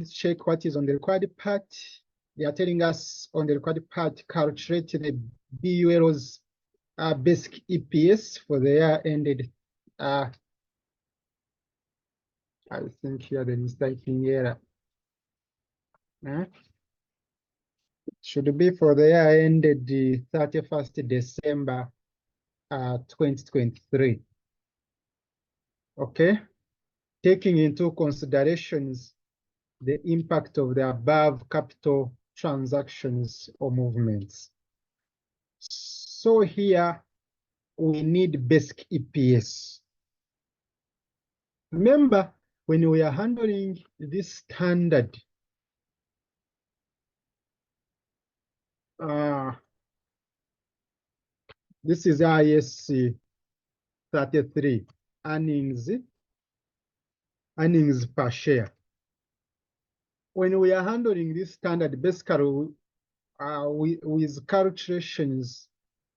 check what is on the required part. They are telling us on the required part, calculate the BUL's basic EPS for the year ended. I think here there is typing error. Should be for the year ended the 31st December 2023. Okay, taking into considerations the impact of the above capital transactions or movements. So here we need basic EPS. Remember, when we are handling this standard, this is IAS 33, earnings per share. When we are handling this standard, basically with calculations,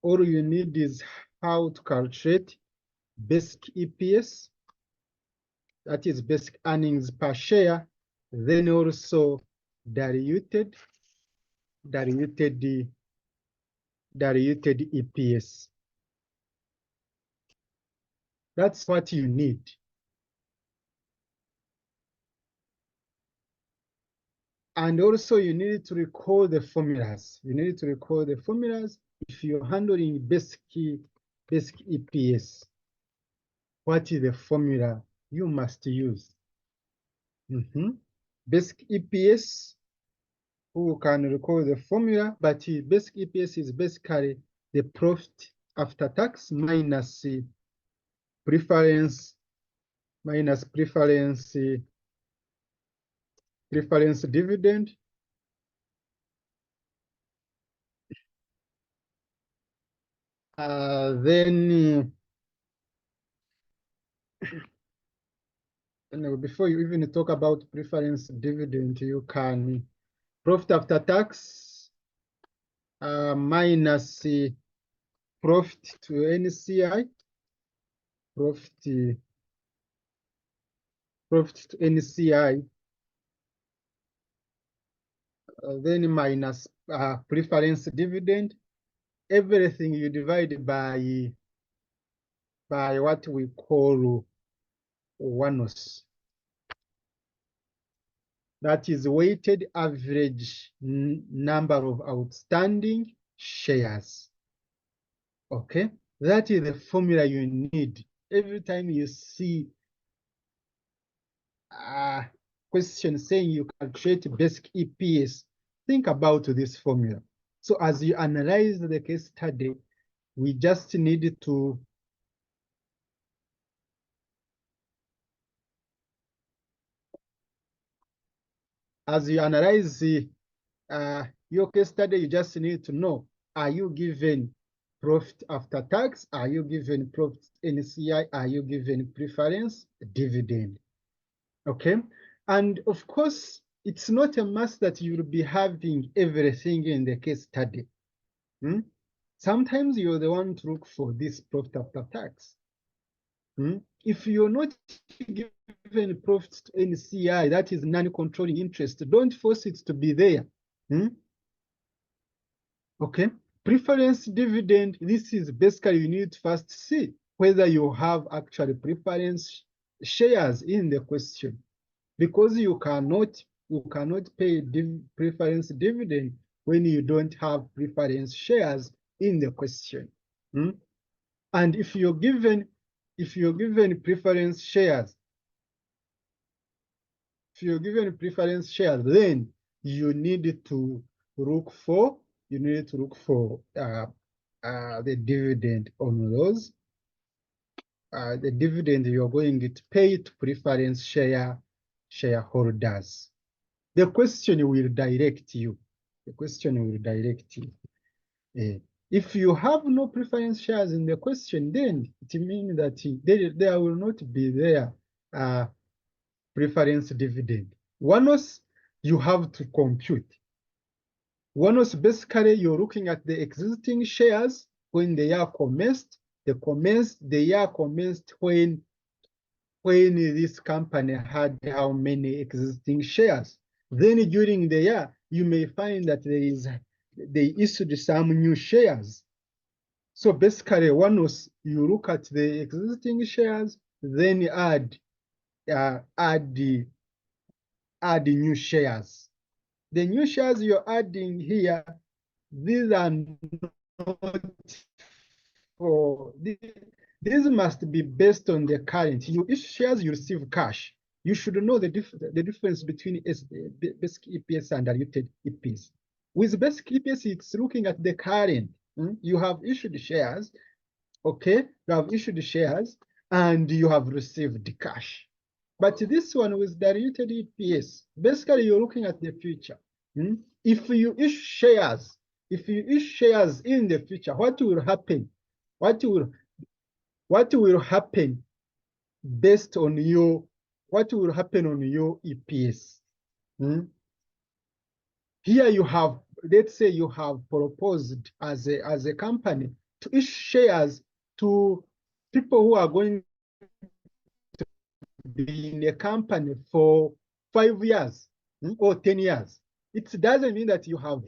all you need is how to calculate basic EPS, that is basic earnings per share, then also diluted EPS. That's what you need. And also you need to recall the formulas. You need to recall the formulas if you're handling basic EPS. What is the formula you must use? Basic EPS, who can recall the formula, but basic EPS is basically the profit after tax minus preference dividend then before you even talk about preference dividend, you can profit after tax minus profit to NCI, profit to NCI, then minus preference dividend. Everything you divide by what we call WANOS. That is weighted average number of outstanding shares. Okay, that is the formula you need. Every time you see a question saying you calculate basic EPS, think about this formula. So as you analyze the case study, we just need to your case study, you just need to know, are you given profit after tax? Are you given profit NCI? Are you given preference dividend? Okay, and of course, it's not a must that you will be having everything in the case study. Sometimes you're the one to look for this profit after tax. If you're not given profit to NCI, that is non-controlling interest, don't force it to be there. Okay, preference dividend, this is basically you need to first see whether you have actually preference shares in the question, because you cannot pay preference dividend when you don't have preference shares in the question. And if you're given preference shares, then you need to look for the dividend on those. The dividend you're going to pay to preference shareholders. The question will direct you. If you have no preference shares in the question, then it means that there will not be there preference dividend. WANOS, you have to compute. WANOS, basically, you're looking at the existing shares when the year commenced. The year commenced when this company had how many existing shares. Then during the year, you may find that they issued some new shares. So basically, you look at the existing shares, then add the new shares. The new shares you're adding here, these are not for these must be based on the current. You issue shares, you receive cash. You should know the difference between basic EPS and diluted EPS. With basic EPS, it's looking at the current. You have issued shares, okay? You have issued shares and you have received cash. But this one with diluted EPS, basically you're looking at the future. If you issue shares, in the future, what will happen? What will happen based on what will happen on your EPS? Here you have, let's say you have proposed as a company to issue shares to people who are going to be in a company for 5 years or 10 years. It doesn't mean that you have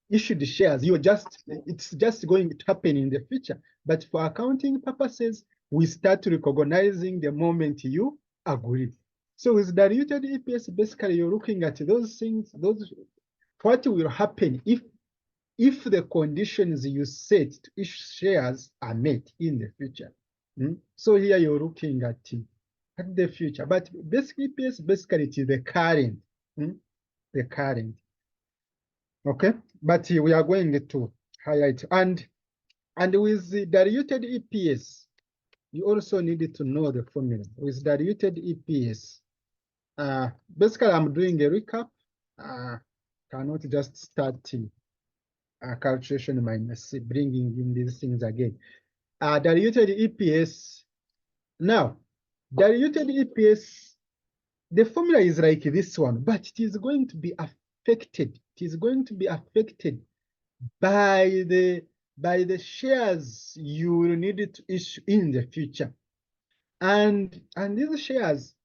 issued shares. It's just going to happen in the future. But for accounting purposes, we start recognizing the moment you agree. So with diluted EPS, basically you're looking at those things, what will happen if the conditions you set to issue shares are met in the future. So here you're looking at the future, but basic EPS basically it is the current, the current. Okay, but we are going to highlight and with the diluted EPS, you also need to know the formula. With diluted EPS, basically I'm doing a recap. Cannot just start calculation minus bringing in these things again. Diluted EPS. Now, diluted EPS, the formula is like this one, but it is going to be affected. It is going to be affected by the shares you will need to issue in the future. And these shares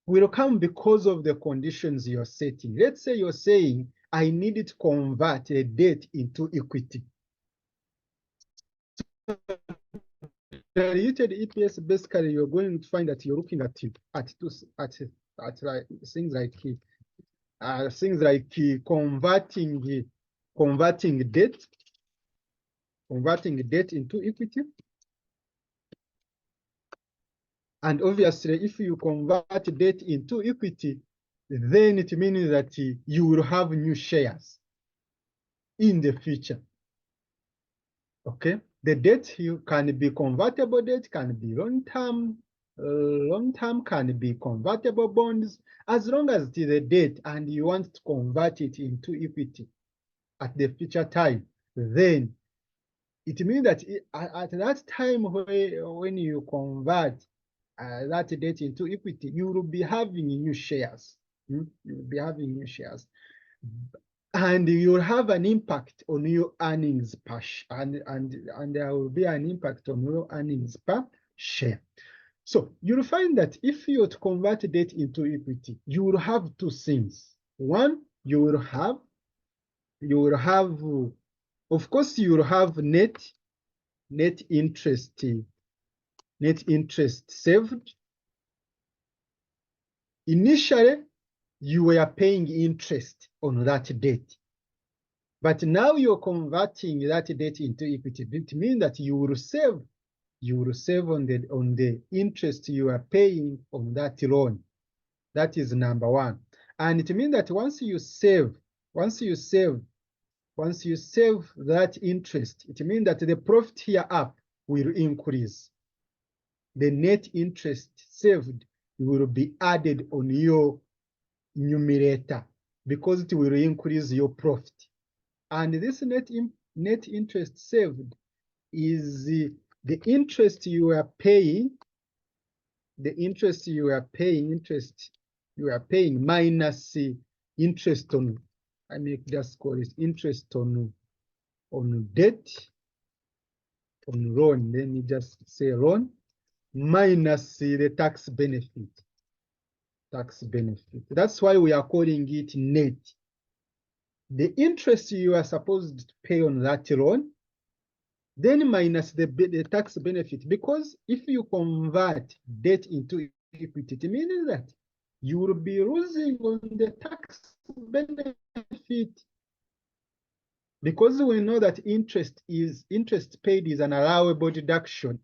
will come because of the conditions you're setting. Let's say you're saying, I need to convert a debt into equity. Diluted EPS, basically, you're going to find that you're looking at like things like converting debt into equity. And obviously, if you convert debt into equity, then it means that you will have new shares in the future. Okay, the debt can be convertible debt, can be long-term can be convertible bonds, as long as it is a debt and you want to convert it into equity at the future time, then it means that at that time when you convert that debt into equity, you will be having new shares. You will be having new shares. And you'll have an impact on your earnings per share, and there will be an impact on your earnings per share. So you'll find that if you to convert debt into equity, you will have two things. One, you will have, of course, you will have net interest saved. Initially, you were paying interest on that debt. But now you're converting that debt into equity. It means that you will save on the interest you are paying on that loan. That is number one. And it means that once you save that interest, it means that the profit here up will increase. The net interest saved will be added on your numerator because it will increase your profit. And this net interest saved is the interest you are paying, minus interest on, I may just call it interest on debt, on loan. Let me just say loan, minus the tax benefit. tax benefit. That's why we are calling it net. The interest you are supposed to pay on that loan, then minus the tax benefit. Because if you convert debt into equity, it means that you will be losing on the tax benefit. Because we know that interest paid is an allowable deduction.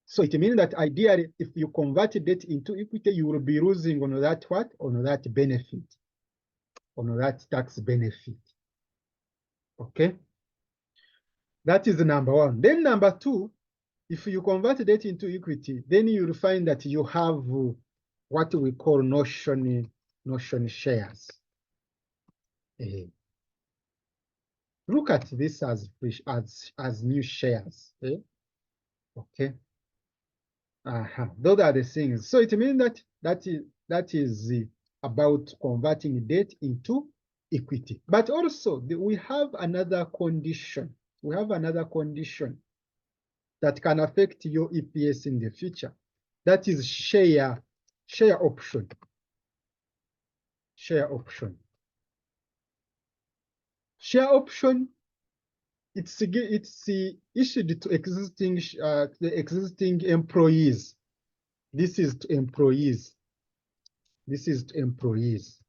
So it means that ideally, if you convert debt into equity, you will be losing on that what? On that benefit, on that tax benefit. Okay? That is number one. Then number two, if you convert debt into equity, then you'll find that you have what we call notion shares. Look at this as new shares. Okay. Those are the things. So it means that is about converting debt into equity. But also we have another condition. We have another condition that can affect your EPS in the future. That is share option. Share option. Share option. It's issued to the existing employees. This is to employees. This is to employees.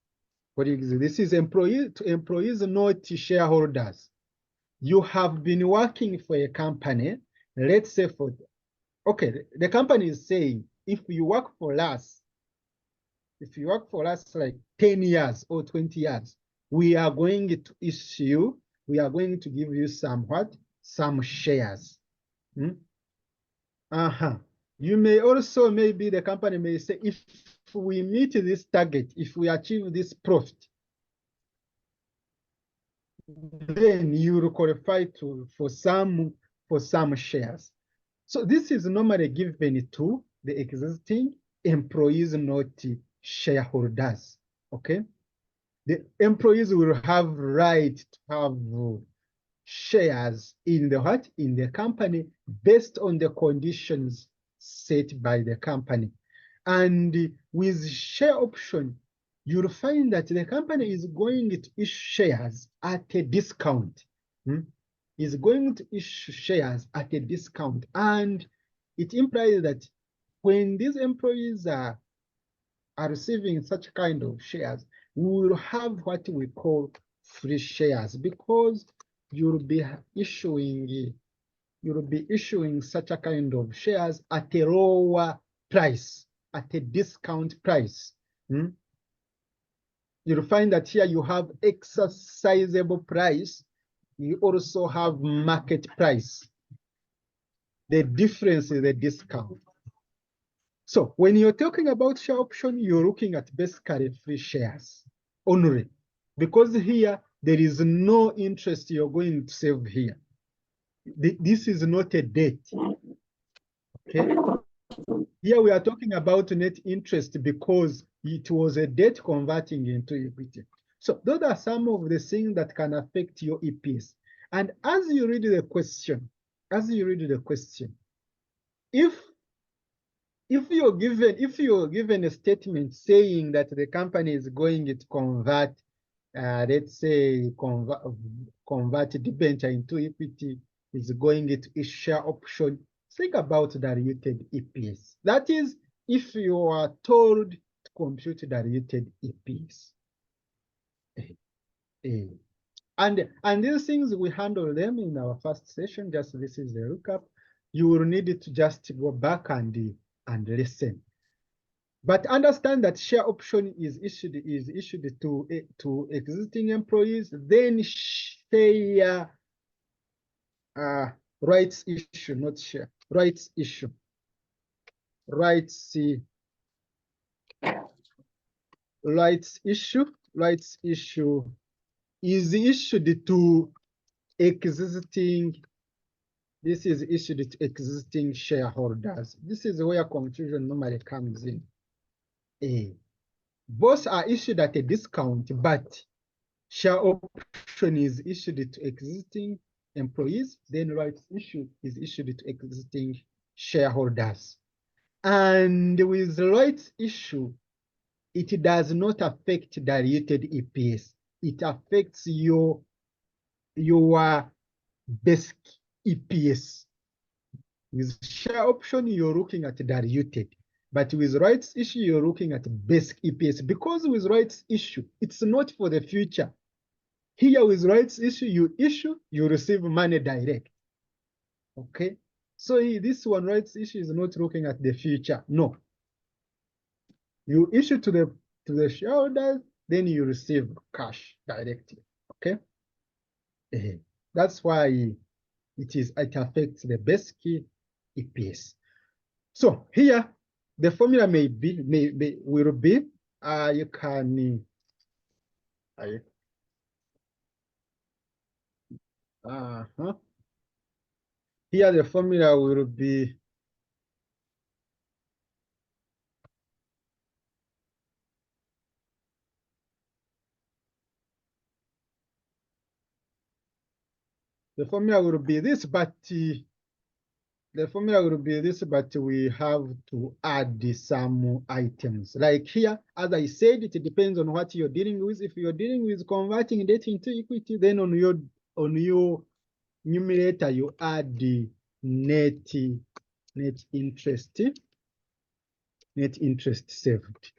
This is to employees, not to shareholders. You have been working for a company, let's say the company is saying, if you work for us like 10 years or 20 years, we are going to give you some shares. You may also, maybe the company may say, if we meet this target, if we achieve this profit, then you will qualify for some shares. So this is normally given to the existing employees, not shareholders. Okay, the employees will have right to have shares in the company based on the conditions set by the company. And with share option, you'll find that the company is going to issue shares at a discount. Is going to issue shares at a discount. And it implies that when these employees are receiving such kind of shares, we will have what we call free shares, because you'll be issuing such a kind of shares at a lower price, at a discount price. You'll find that here you have exercisable price. You also have market price. The difference is the discount. So when you're talking about share option, you're looking at basically free shares only, because here there is no interest you're going to save here. This is not a debt. Okay. Here we are talking about net interest because it was a debt converting into equity. So those are some of the things that can affect your EPS. And as you read the question, if you're given a statement saying that the company is going to convert, let's say convert debenture into equity, is going to issue share option, think about diluted EPS. That is, if you are told to compute diluted EPS. And these things, we handle them in our first session. Just this is the recap. You will need to just go back and listen. But understand that share option is issued to existing employees. Then share rights issue, not share, rights issue. Rights issue is issued to existing. This is issued to existing shareholders. This is where confusion normally comes in. Both are issued at a discount, but share option is issued to existing employees, then rights issue is issued to existing shareholders. And with the rights issue, it does not affect diluted EPS. It affects your basic EPS. With share option, you're looking at diluted. But with rights issue, you're looking at basic EPS. Because with rights issue, it's not for the future. Here with rights issue, you receive money direct. Okay? So this one rights issue is not looking at the future. No. You issue to the shareholders, then you receive cash directly. Okay? That's why it affects the basic EPS. So here the formula will be you can here the formula will be this, but the formula will be this, but we have to add some items. Like here, as I said, it depends on what you're dealing with. If you're dealing with converting debt into equity, then on your numerator you add the net interest saved.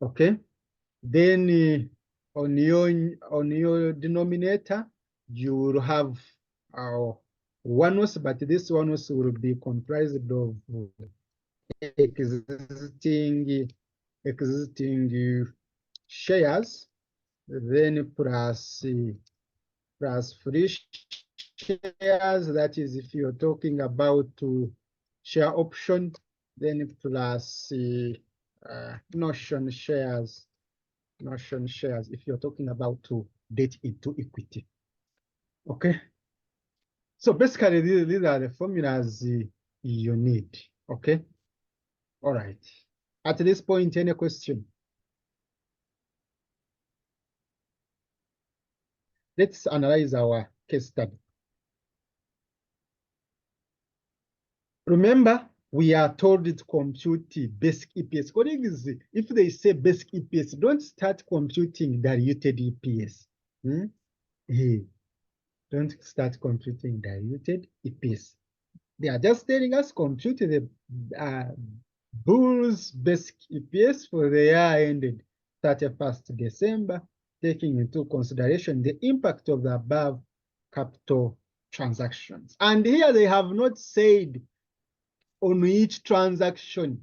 Okay. Then on your denominator, you will have one was, but this one also will be comprised of existing shares, then plus free shares. That is, if you're talking about share option, then plus notion shares. If you're talking about debt into equity. Okay. So basically, these are the formulas you need. Okay. All right. At this point, any question? Let's analyze our case study. Remember, we are told to compute basic EPS. Colleagues, if they say basic EPS, don't start computing diluted EPS. Don't start computing diluted EPS. They are just telling us compute the Bull's basic EPS for the year ended 31st December, taking into consideration the impact of the above capital transactions. And here they have not said on each transaction.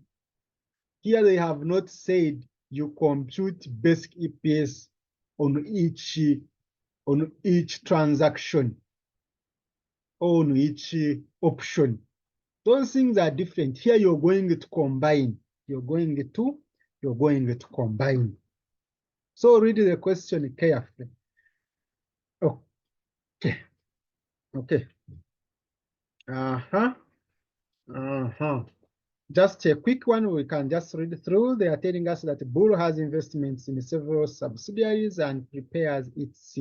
Here they have not said you compute basic EPS on each transaction, on each option. Those things are different. Here you're going to combine. You're going to combine. So read the question carefully. Okay. Okay. Just a quick one, we can just read through. They are telling us that Bull has investments in several subsidiaries and prepares its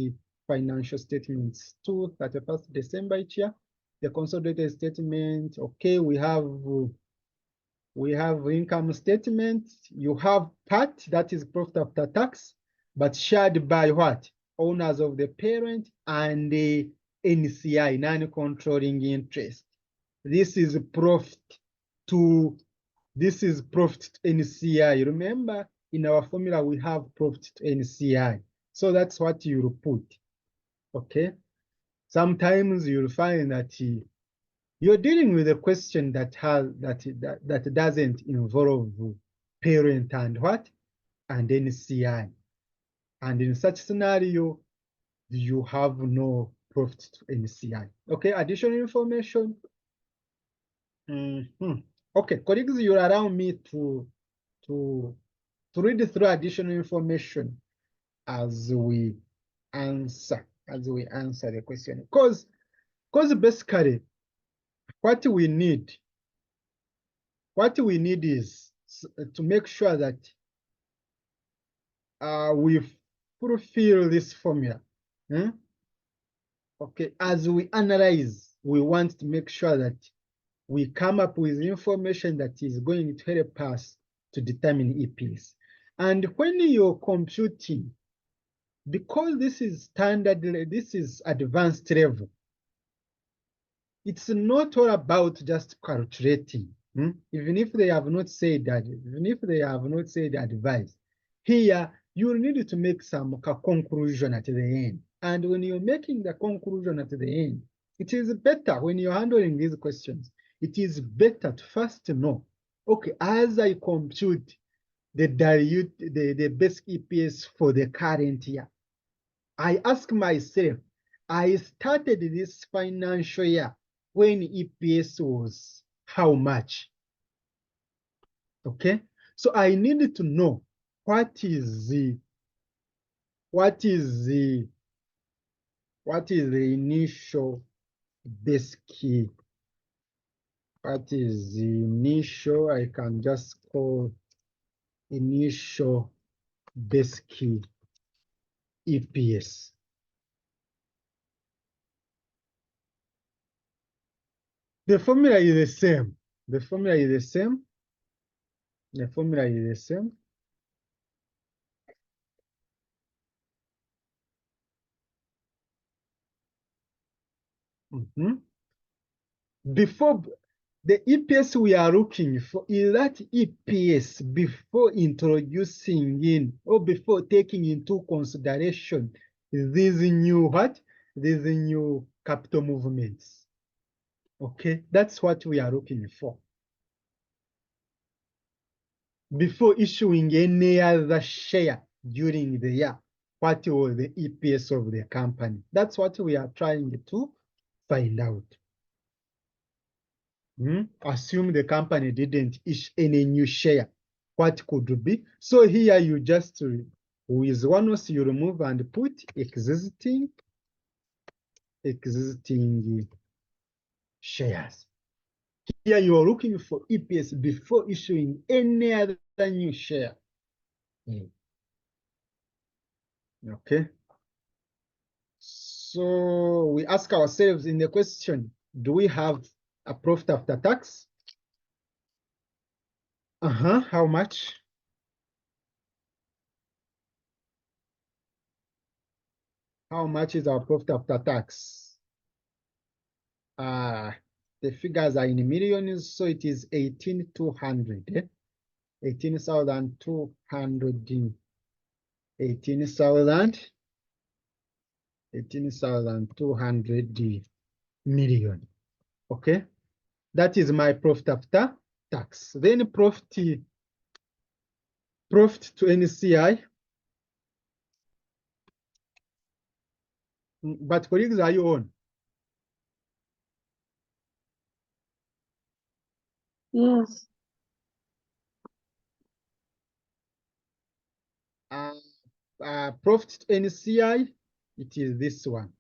financial statements to 31st December each year. The consolidated statement, okay, we have income statement. You have PAT, that is profit after tax, but shared by what? Owners of the parent and the NCI, non-controlling interest. This is profit to NCI. Remember, in our formula, we have profit to NCI. So that's what you put. Okay. Sometimes you'll find that you're dealing with a question that doesn't involve parent and what? And NCI. And in such scenario, you have no profit to NCI. Okay, additional information. Okay, colleagues, you allow me to read through additional information as we answer the question. Because basically what we need is to make sure that we fulfill this formula. Okay, as we analyze, we want to make sure that we come up with information that is going to help us to determine EPS. And when you're computing, because this is standard, this is advanced level, it's not all about just calculating. Even if they have not said that, even if they have not said advice, here you need to make some conclusion at the end. And when you're making the conclusion at the end, it is better when you're handling these questions. It is better to first know, okay, as I compute the basic EPS for the current year, I ask myself, I started this financial year when EPS was how much? Okay, so I needed to know what is the initial basic, what is the initial, I can just call initial basic EPS. The formula is the same. The formula is the same. The formula is the same. Before the EPS we are looking for is that EPS before introducing in or before taking into consideration these new what? These new capital movements. Okay, that's what we are looking for. Before issuing any other share during the year, what was the EPS of the company? That's what we are trying to find out. Assume the company didn't issue any new share. What could be? So here you just, with once you remove and put existing shares. Here you are looking for EPS before issuing any other new share. Okay. So we ask ourselves in the question, do we have a profit after tax? How much? How much is our profit after tax? The figures are in millions, so it is 18,200. 18,200. 18,200 million. Okay, that is my profit after tax. Then profit to NCI. But colleagues, are you on? Yes. Profit to NCI, it is this one.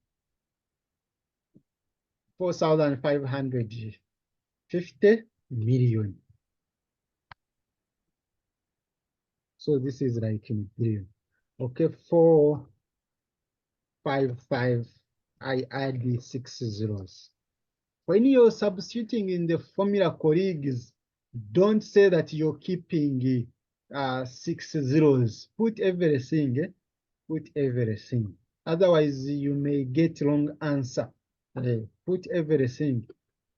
4,550 million. So this is like in billion. Okay, 455. I add the 6 zeros. When you're substituting in the formula, colleagues, don't say that you're keeping 6 zeros. Put everything. Put everything. Otherwise, you may get wrong answer. Put everything.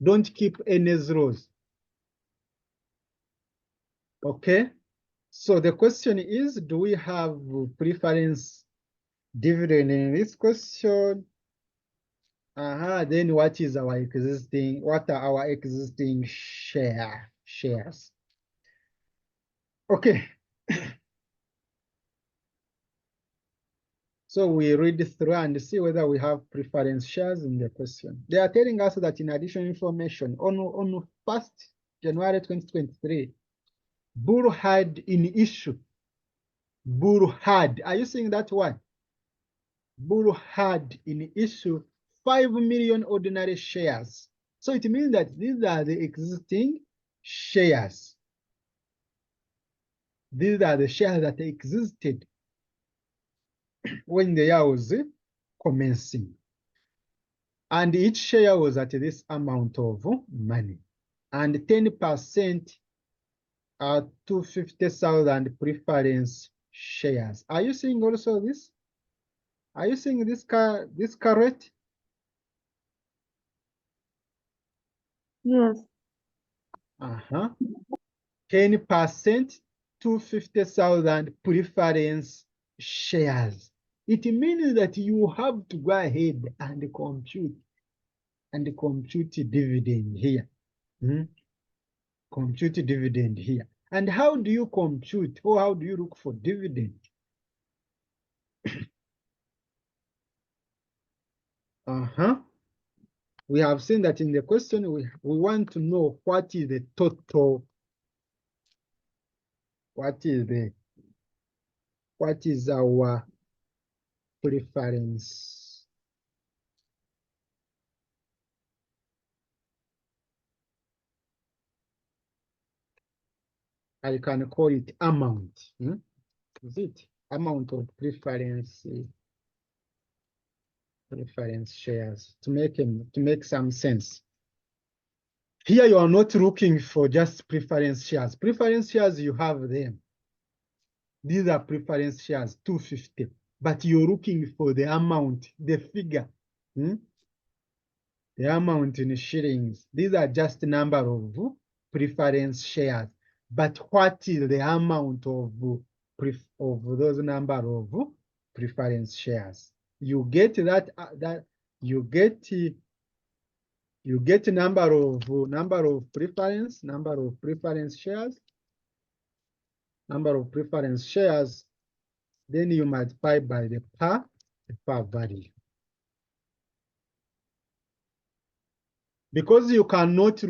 Don't keep any zeros. Okay. So the question is, do we have preference dividend in this question? Then what is our existing, what are our existing shares? Okay. So we read through and see whether we have preference shares in the question. They are telling us that in additional information, on 1st January 2023, Bull had in issue. Bull had, are you seeing that one? Bull had in issue 5 million ordinary shares. So it means that these are the existing shares. These are the shares that existed when the year was commencing. And each share was at this amount of money. And 10% 250,000 preference shares. Are you seeing also this? Are you seeing this correct? Yes. 10%, 250,000 preference shares. It means that you have to go ahead and compute dividend here. Compute dividend here. And how do you compute, or how do you look for dividend? We have seen that in the question, we want to know what is the total, what is our preference. I can call it amount. Is it amount of preference shares to make some sense? Here you are not looking for just preference shares. Preference shares, you have them. These are preference shares, 250. But you're looking for the amount, the figure. The amount in shillings. These are just number of preference shares. But what is the amount of those number of preference shares? You get that you get number of preference shares, then you multiply by the par value. Because you cannot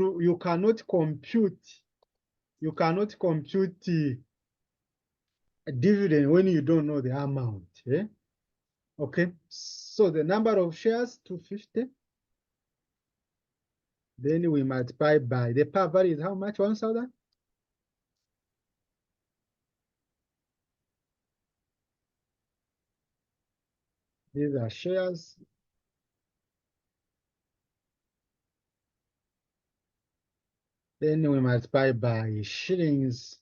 compute dividend when you don't know the amount. Okay, so the number of shares, 250. Then we multiply by the par value is how much? 1,000. These are shares. Then we multiply by shillings.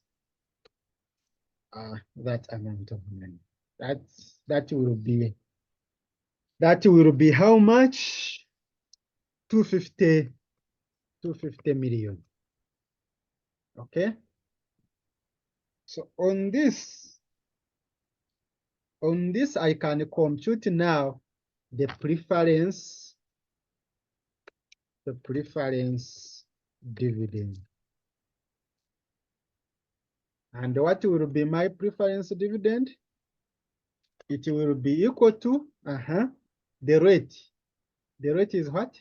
That amount of money. That will be how much? 250 million. Okay. So on this I can compute now the preference dividend. And what will be my preference dividend? It will be equal to the rate. The rate is what?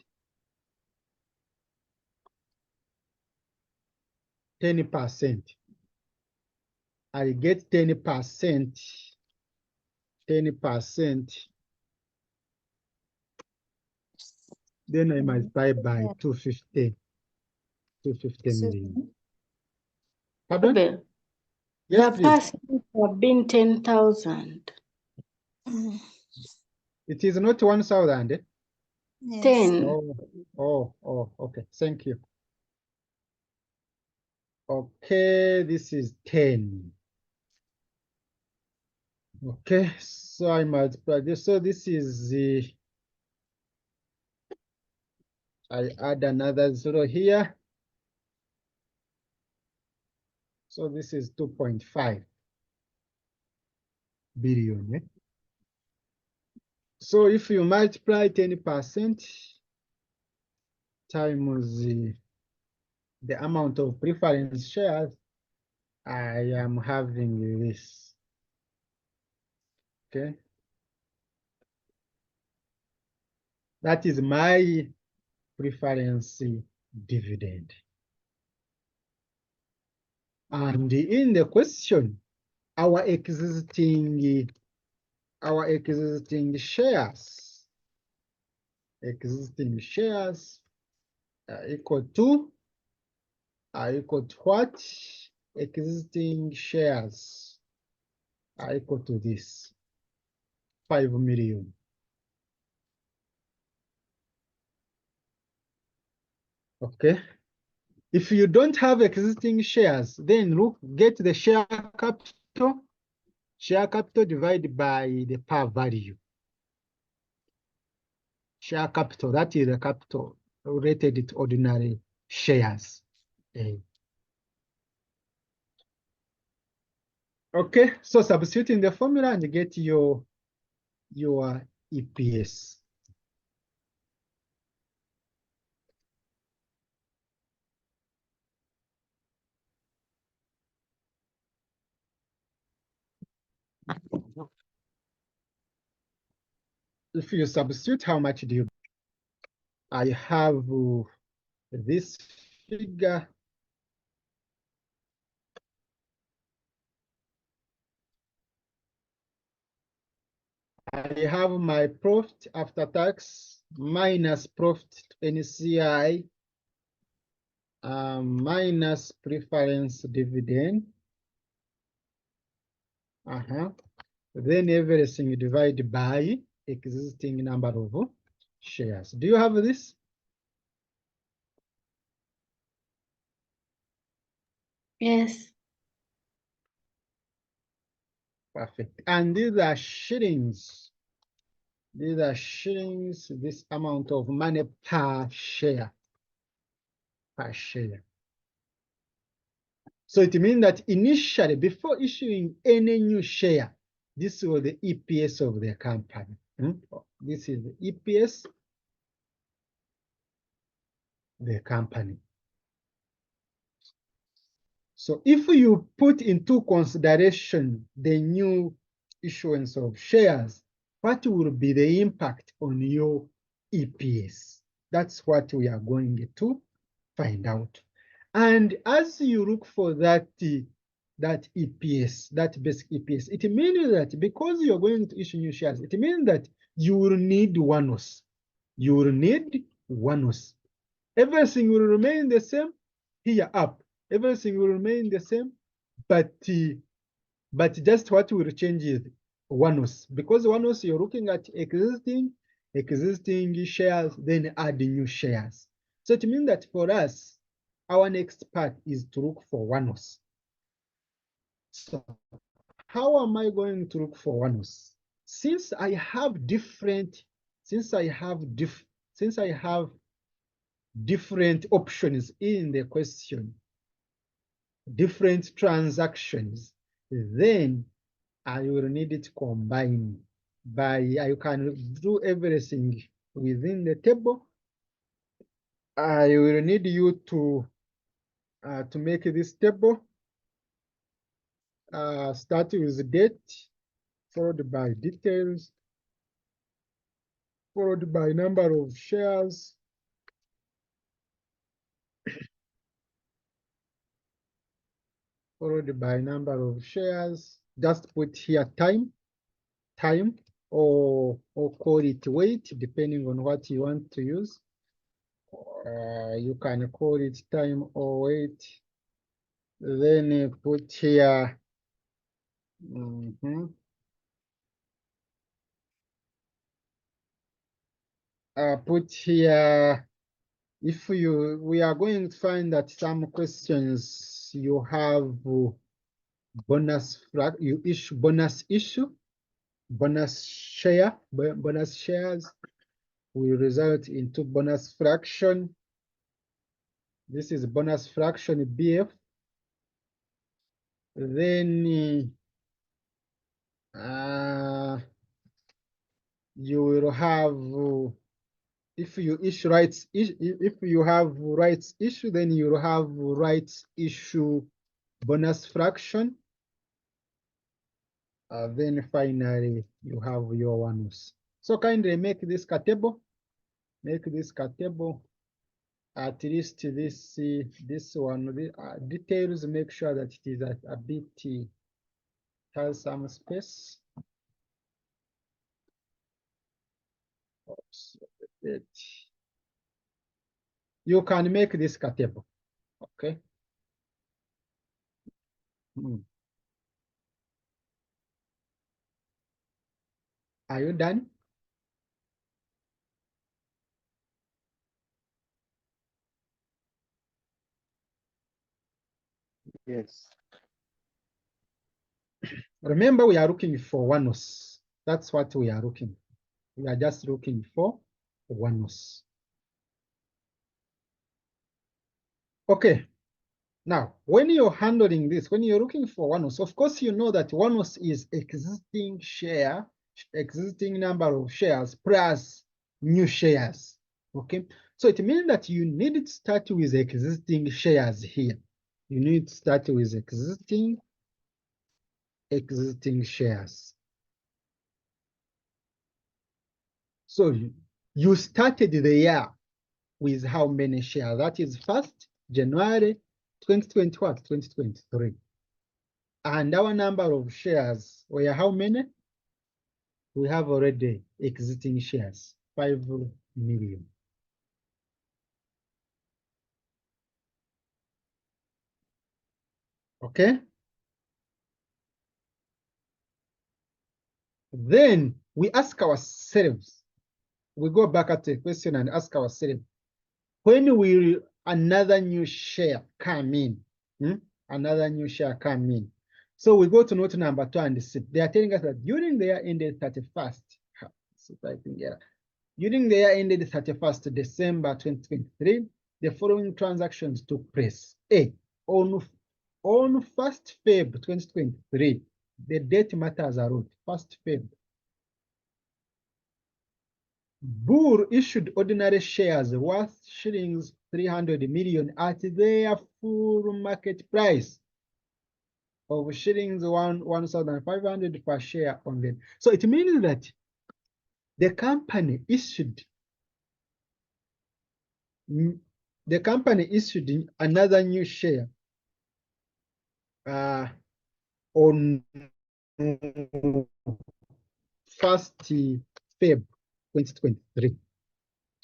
10%. I get 10%. 10%. Then I multiply by 250 million. Pardon? Yes, the please. percentage have been 10,000. It is not 1,000. Yes. 10. Oh, okay. Thank you. Okay, this is 10. Okay, so I multiply this. So this is I add another 0 here. So this is 2.5 billion. So if you multiply 10% times the amount of preference shares, I am having this. Okay. That is my preference dividend. And in the question, our existing shares equal to what? Existing shares are equal to this 5 million. Okay. If you don't have existing shares, then look, get the share capital. Share capital divided by the par value. Share capital, that is the capital related to ordinary shares. Okay, so substitute in the formula and get your EPS. If you substitute, how much do you? I have this figure. I have my profit after tax minus profit NCI minus preference dividend. Then everything divided by existing number of shares. Do you have this? Yes. Perfect. And these are shillings. These are shillings, this amount of money per share. Per share. So it means that initially, before issuing any new share, this was the EPS of the company. This is the EPS of the company. So if you put into consideration the new issuance of shares, what will be the impact on your EPS? That's what we are going to find out. And as you look for that EPS, that basic EPS, it means that because you're going to issue new shares, it means that you will need one-off. You will need one-off. Everything will remain the same here up. Everything will remain the same, but just what will change is one-off. Because one-off, you're looking at existing shares, then add new shares. So it means that for us, our next part is to look for one-off. So how am I going to look for one-off? Since I have different options in the question, different transactions, then I will need it combined by, I can do everything within the table. I will need you to make this table, start with date, followed by details, followed by number of shares, followed by number of shares. Just put here time, or call it weight, depending on what you want to use. You can call it time or weight. Then put here put here, if we are going to find that some questions you have bonus shares will result into bonus fraction. This is bonus fraction BF. Then you will have, if you issue rights, if you have rights issue, then you will have rights issue bonus fraction. Then finally you have your ones. So kindly make this table. Make this table. At least this one, the details, make sure that it is a bit, has some space. Oops, you can make this table, okay? Are you done? Yes. Remember, we are looking for one-offs. That's what we are looking. We are just looking for one-offs. Okay. Now, when you're handling this, when you're looking for one-offs, of course, you know that one-offs is existing share, existing number of shares plus new shares. Okay. So it means that you need to start with existing shares here. You need to start with existing shares. So you started the year with how many shares? That is 1st January 2020 what? 2023. And our number of shares were how many? We have already existing shares, 5 million. Okay? Then we ask ourselves, we go back at the question and ask ourselves, when will another new share come in? Another new share come in. So we go to note number 2 and see. They are telling us that during the year ended 31st, during the year ended 31st December 2023, the following transactions took place. A, on 1st Feb 2023, the date matters a lot. 1st Feb. Bull issued ordinary shares worth shillings 300 million at their full market price of shillings 1,500 per share only. So it means that the company issued another new share on 1st Feb 2023.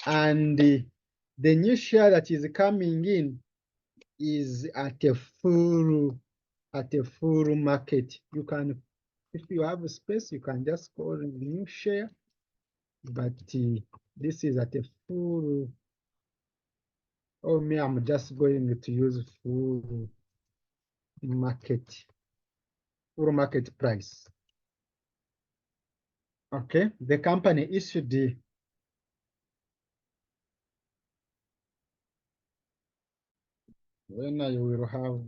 And the new share that is coming in is at a full market. You can, if you have a space, you can just call it new share, but this is at a full, oh me, I'm just going to use full market price. Okay, the company issued the when I will have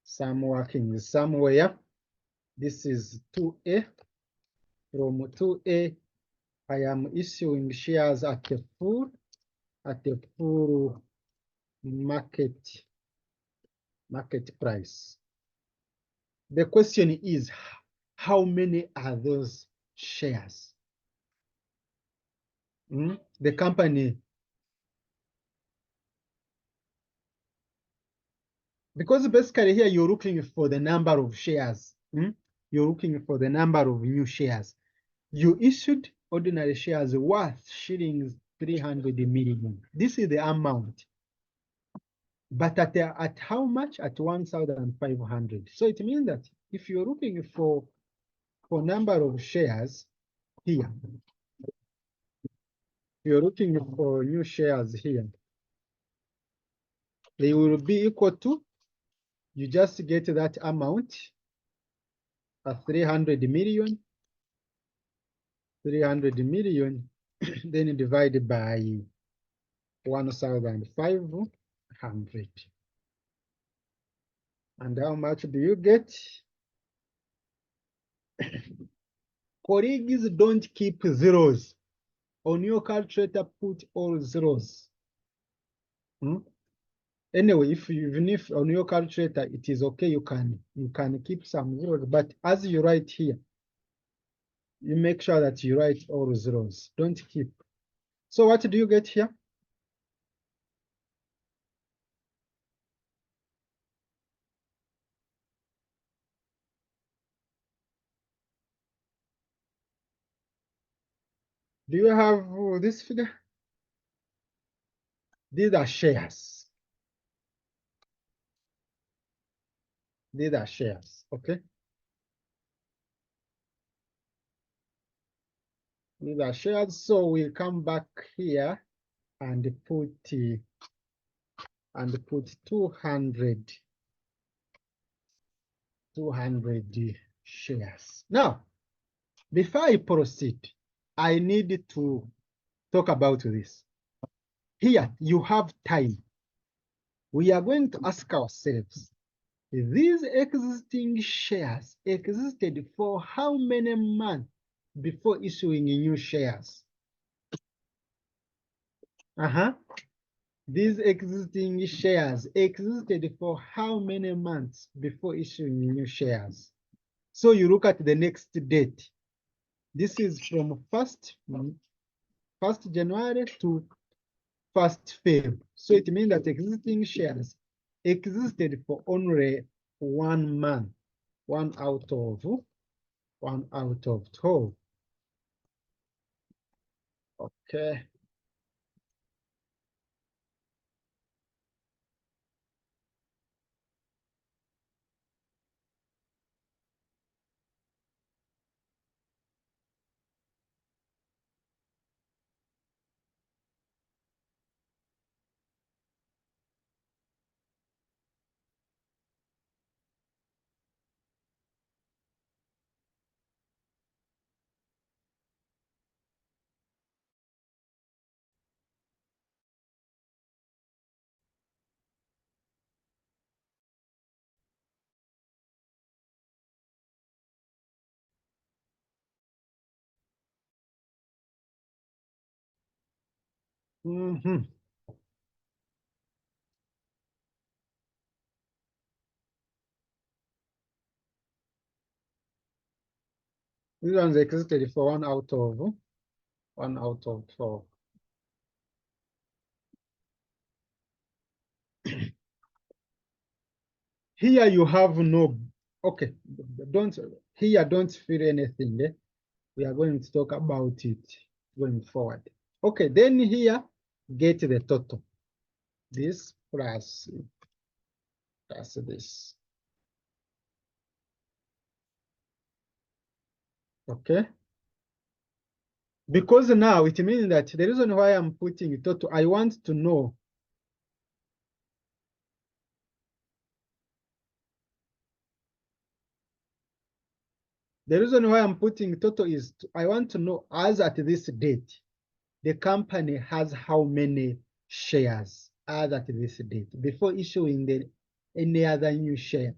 some working somewhere. This is 2A. From 2A, I am issuing shares at a full market price. The question is, how many are those shares? The company, because basically here you're looking for the number of shares. You're looking for the number of new shares. You issued ordinary shares worth shillings 300 million. This is the amount. But at how much? At 1,500. So it means that if you're looking for number of shares here, you're looking for new shares here, they will be equal to, you just get that amount at 300 million, then divided by 1,500. And how much do you get? Colleagues, don't keep zeros. On your calculator, put all zeros. Anyway, even if on your calculator it is okay, you can keep some zeros, but as you write here, you make sure that you write all zeros. Don't keep. So what do you get here? Do you have this figure? These are shares. These are shares, okay? These are shares, so we come back here and put 200 shares. Now, before I proceed, I need to talk about this. Here, you have time. We are going to ask ourselves, these existing shares existed for how many months before issuing new shares? These existing shares existed for how many months before issuing new shares? So you look at the next date. This is from 1st January to 1st Feb. So it means that existing shares existed for only 1 month, one out of 12. Okay. Mm-hmm. These ones existed for 1 out of 12. Here you have no, okay, don't feel anything. We are going to talk about it going forward. Okay, then here, get the total. This plus this. Okay. Because now it means that the reason why I'm putting total, I want to know the reason why I'm putting total is I want to know as at this date, the company has how many shares as at this date before issuing any other new share.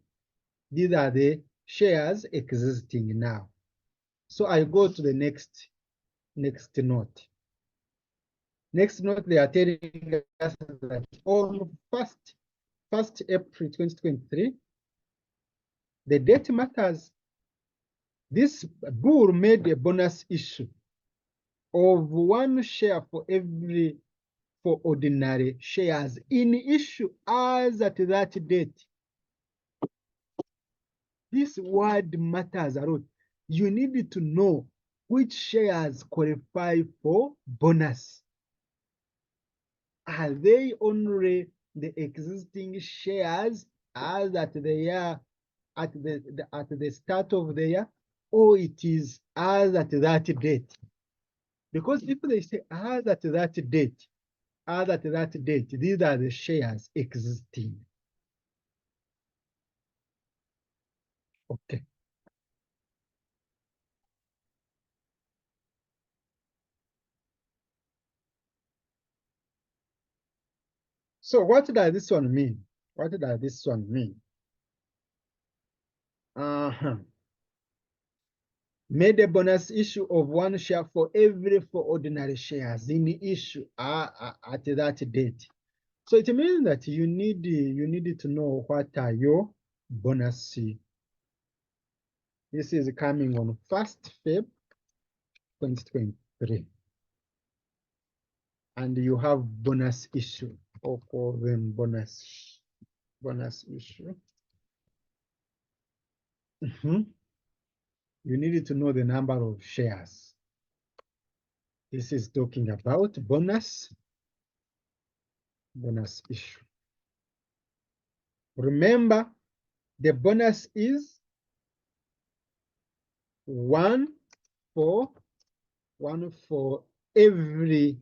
These are the shares existing now. So I go to the next note. Next note, they are telling us that on 1st April 2023, the date matters. This bull made a bonus issue of 1 share for ordinary shares in issue as at that date. This word matters a lot. You need to know which shares qualify for bonus. Are they only the existing shares as at the year at the start of the year, or it is as at that date? Because if they say as at that date, these are the shares existing. Okay. So what does this one mean? What does this one mean? Made a bonus issue of 1 share for every 4 ordinary shares in the issue at that date. So it means that you need to know what are your bonus. This is coming on 1st Feb 2023. And you have bonus issue, or call them bonus issue. You need to know the number of shares. This is talking about bonus issue. Remember, the bonus is 1 for every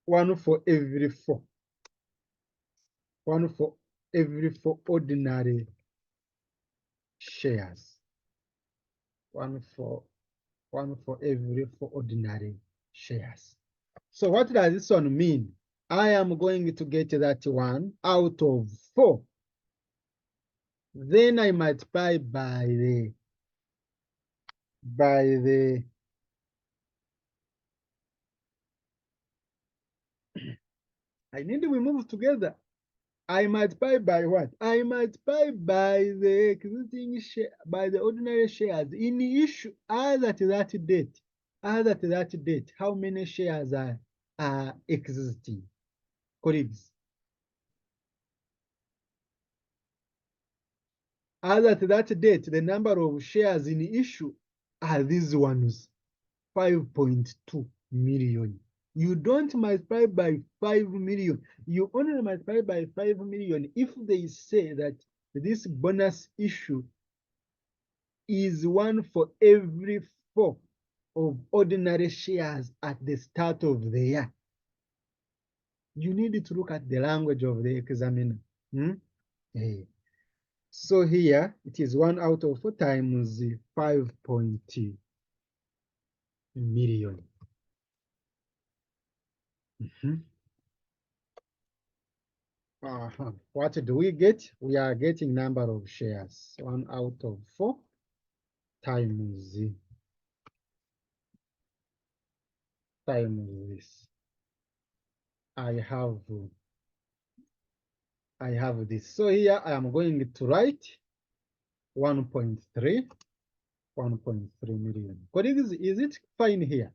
4. 1 for every 4 ordinary shares. one for every 4 ordinary shares. So what does this one mean? I am going to get that 1 out of 4. Then I multiply by the I need we move together. I multiply by what? I multiply by the existing share, by the ordinary shares in issue as at that date. As at that date, how many shares are existing? Colleagues. As at that date, the number of shares in issue are these ones, 5.2 million. You don't multiply by 5 million. You only multiply by 5 million if they say that this bonus issue is 1 for every 4 of ordinary shares at the start of the year. You need to look at the language of the examiner. So here it is 1 out of 4 times 5.2 million. What do we get? We are getting number of shares. 1 out of 4 times this. I have this. So here I am going to write 1.3 million. Colleagues, is it fine here?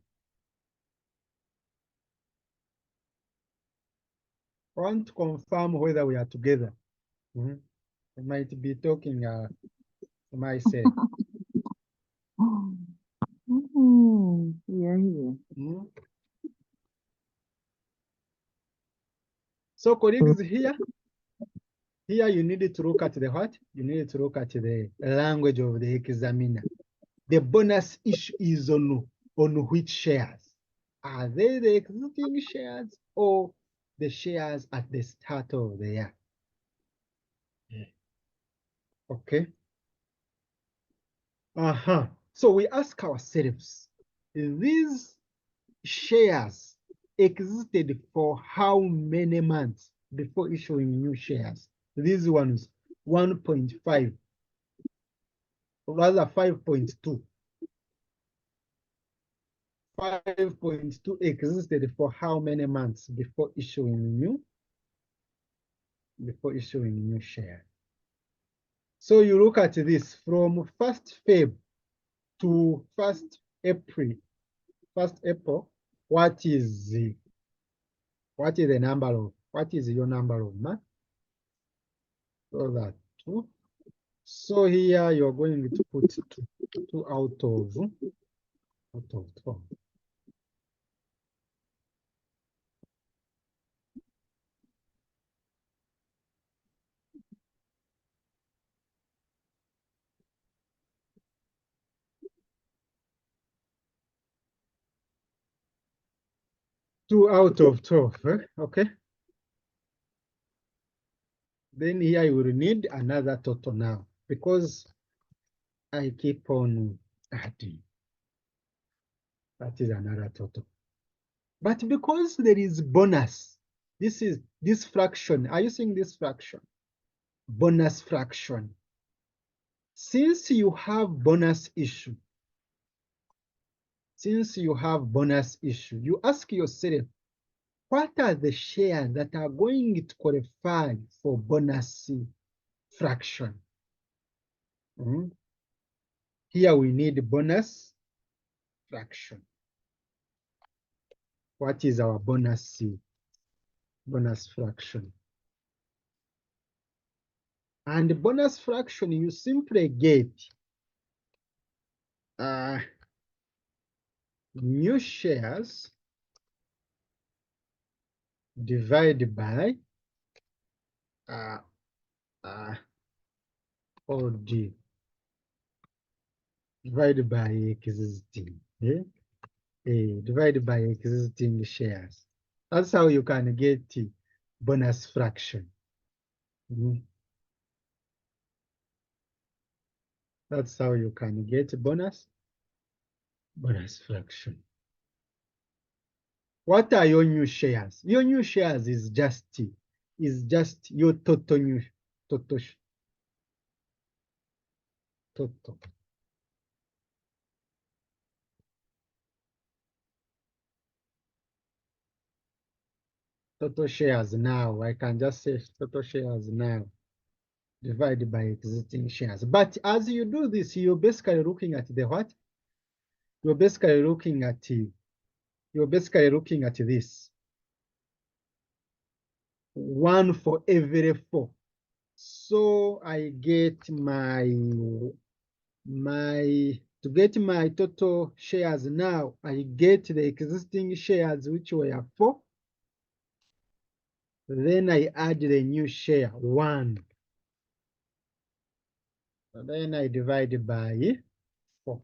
I want to confirm whether we are together. I might be talking myself. Yeah. So colleagues, here you need to look at the what? You need to look at the language of the examiner. The bonus issue is on which shares? Are they the existing shares or the shares at the start of the year? Okay. So we ask ourselves, these shares existed for how many months before issuing new shares? These ones, 1.5, rather 5.2. 5.2 existed for how many months before issuing new share? So you look at this from 1st Feb to 1st April. 1st April, what is the number of, what is your number of months? So that 2. So here you're going to put 2 out of 12. 2 out of 12, okay? Then here you will need another total now because I keep on adding. That is another total. But because there is bonus, this fraction. Are you seeing this fraction? Bonus fraction. Since you have bonus issue, you ask yourself, what are the shares that are going to qualify for bonus fraction? Here we need bonus fraction. What is our bonus fraction? And the bonus fraction, you simply get new shares divided by OD divided by existing. Divided by existing shares. That's how you can get bonus fraction. That's how you can get bonus fraction. What are your new shares? Your new shares is just your total total total. Total shares now. I can just say total shares now divided by existing shares. But as you do this, you're basically looking at the what? You're basically looking at this. 1 for every 4. So I get to get my total shares now, I get the existing shares which were 4. Then I add the new share 1. Then I divide by 4.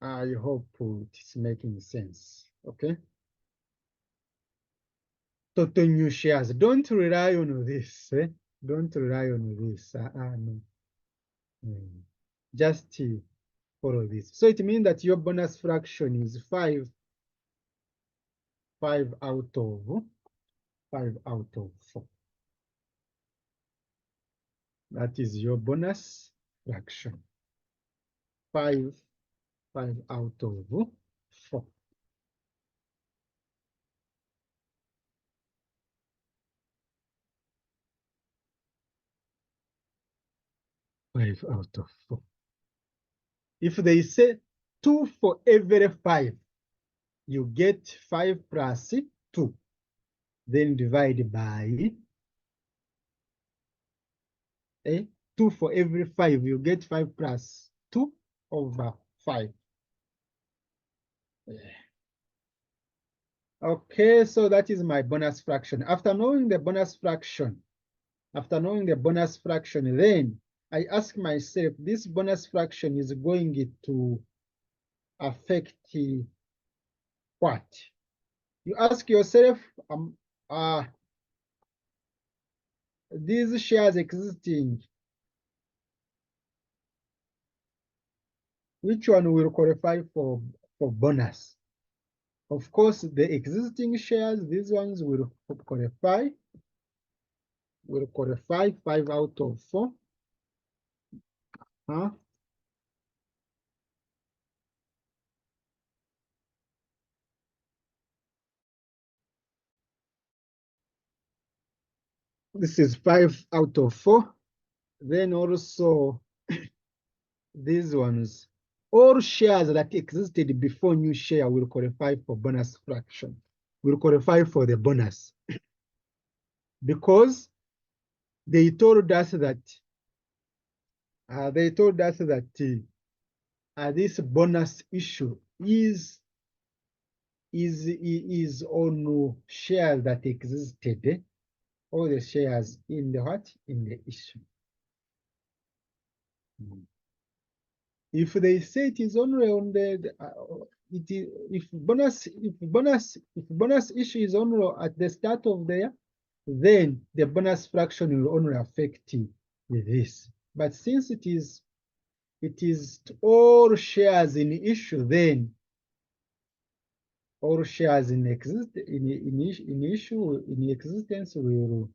I hope it's making sense. Okay. Total new shares. Don't rely on this. Don't rely on this. No. Just follow this. So it means that your bonus fraction is 5 out of 4. That is your bonus fraction. 5 out of 4. 5 out of 4. If they say 2 for every 5, you get 5 plus 2. Then divide by 2 for every 5, you get 5 plus 2 over 5. Okay, so that is my bonus fraction. After knowing the bonus fraction, then I ask myself, this bonus fraction is going to affect what? You ask yourself, these shares existing, which one will qualify for bonus? Of course, the existing shares, these ones will qualify 5 out of 4. Huh? This is 5 out of 4. Then also these ones, all shares that existed before new share will qualify for bonus fraction, will qualify for the bonus. Because they told us that this bonus issue is on shares that existed, all the shares in the what? In the issue. If they say it is only on if bonus issue is only at the start of the year, then the bonus fraction will only affect this. But since it is all shares in issue, then all shares in existence will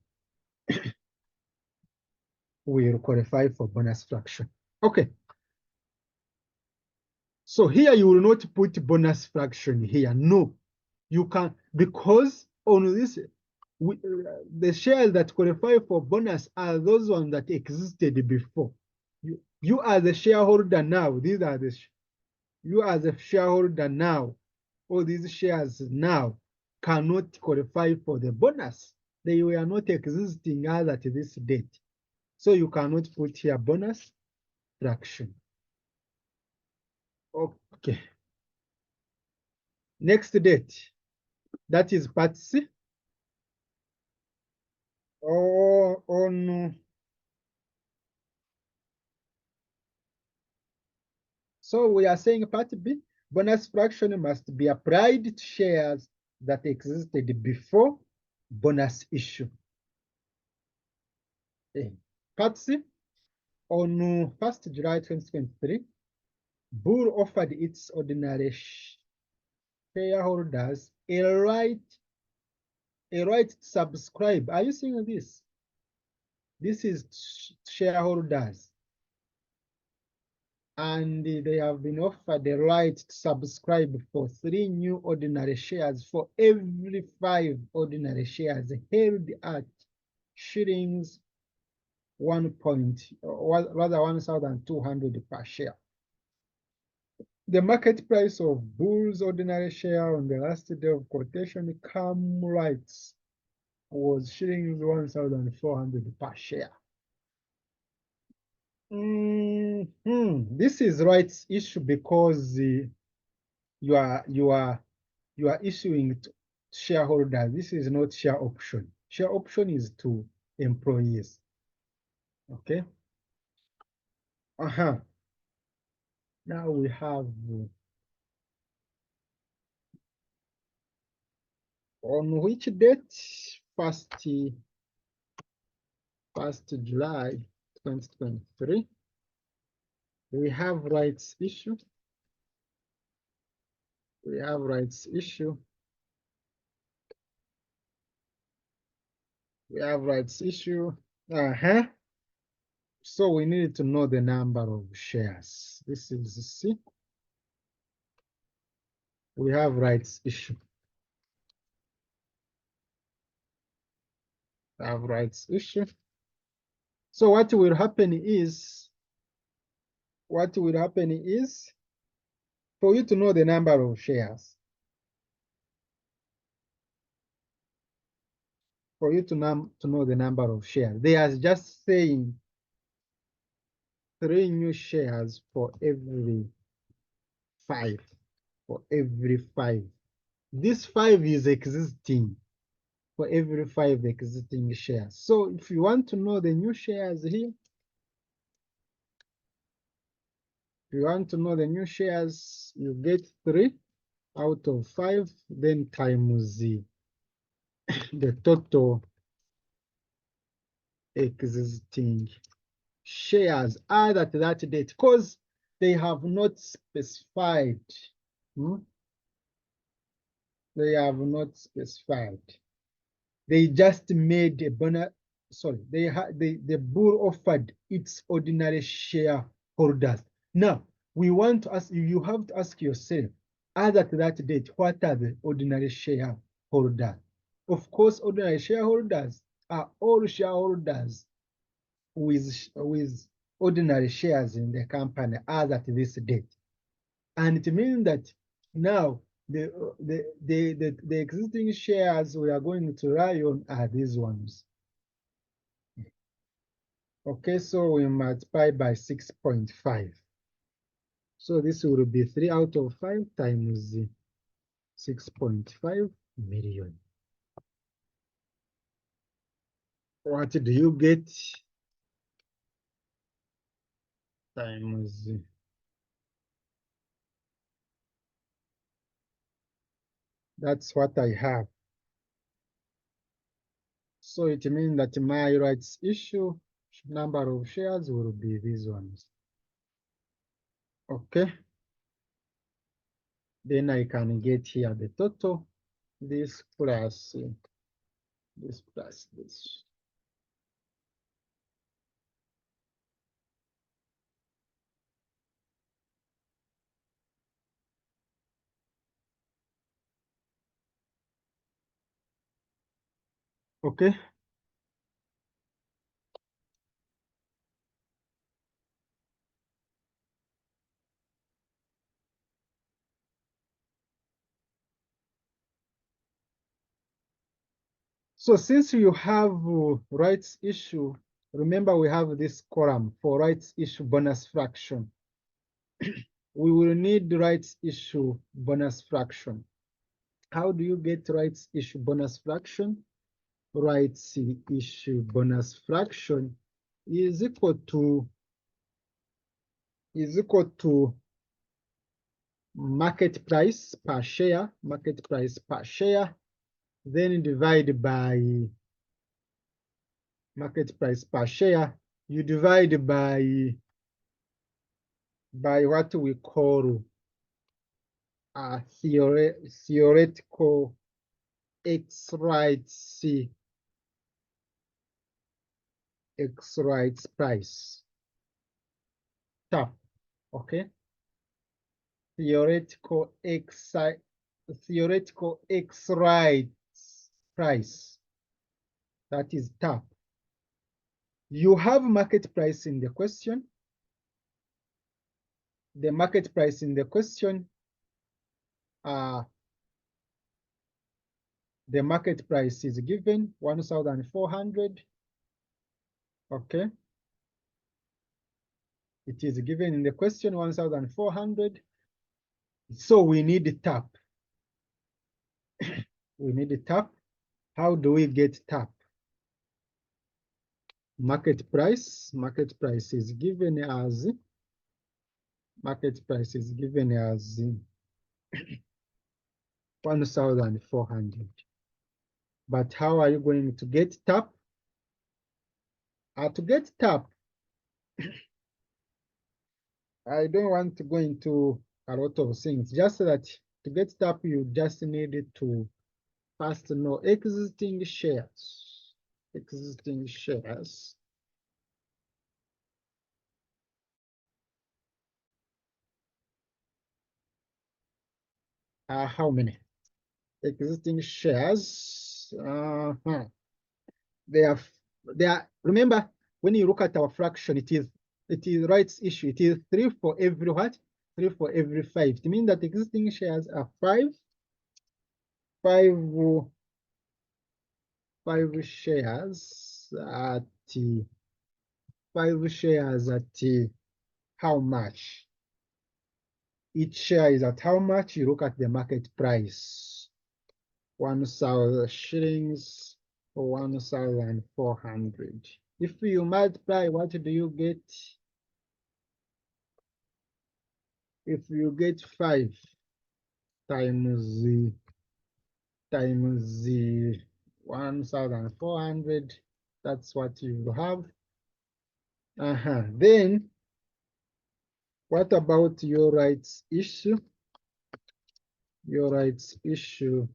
qualify for bonus fraction. Okay. So here you will not put bonus fraction here. No, you can, because on this, the shares that qualify for bonus are those ones that existed before. You as a shareholder now, you as a shareholder now, all these shares now cannot qualify for the bonus. They were not existing as at this date. So you cannot put here bonus fraction. Okay. Next date, that is part C. On so we are saying part B, bonus fraction must be applied to shares that existed before bonus issue. Part C, On 1st July 2023, Bull offered its ordinary shareholders a right to subscribe. Are you seeing this? This is shareholders. And they have been offered the right to subscribe for 3 new ordinary shares for every 5 ordinary shares held at shillings 1,200 per share. The market price of Bull's ordinary share on the last day of quotation come rights was shillings 1,400 per share. This is rights issue because you are issuing to shareholders. This is not share option. Share option is to employees. Okay. Now we have on which date? 1st July 2023. We have rights issue. We have rights issue. We have rights issue. So we need to know the number of shares. This is C. We have rights issue. We have rights issue. So what will happen is, for you to know the number of shares, know the number of shares, they are just saying 3 new shares for every 5. For every 5. This 5 is existing for every 5 existing shares. So if you want to know the new shares here, if you want to know the new shares, you get 3 out of 5, then times the total existing shares are at that date, because they have not specified. They have not specified. They just made a bonus. Sorry, the Bull offered its ordinary shareholders. Now we want to ask you. You have to ask yourself, as at that date, what are the ordinary shareholders? Of course, ordinary shareholders are all shareholders with ordinary shares in the company as at this date, and it means that now the existing shares we are going to rely on are these ones. Okay, so we multiply by 6.5. So this will be 3 out of 5 times 6.5 million. What do you get? Times that's what I have. So it means that my rights issue number of shares will be these ones. Okay. Then I can get here the total, this plus this plus this. Okay. So since you have rights issue, remember we have this column for rights issue bonus fraction. We will need rights issue bonus fraction. How do you get rights issue bonus fraction? Rights issue bonus fraction is equal to market price per share, then divide by market price per share, you divide by what we call a theoretical X rights price. TAP, okay? Theoretical X rights price. That is TAP. You have market price in the question. The market price in the question, the market price is given 1,400. Okay. It is given in the question 1,400. So we need a TAP. We need a TAP. How do we get TAP? Market price is given as 1,400. But how are you going to get TAP? To get TAP, I don't want to go into a lot of things. Just that to get TAP, you just need to first know existing shares. Existing shares. How many? Existing shares. They are, remember, when you look at our fraction, it is rights issue. It is 3 for every what? 3 for every 5. It means that existing shares are 5 shares at 5 shares at how much? Each share is at how much? You look at the market price. 1,000 shillings for 1,400. If you multiply, what do you get? If you get 5 times the 1,400, that's what you have. Then, what about your rights issue? Your rights issue.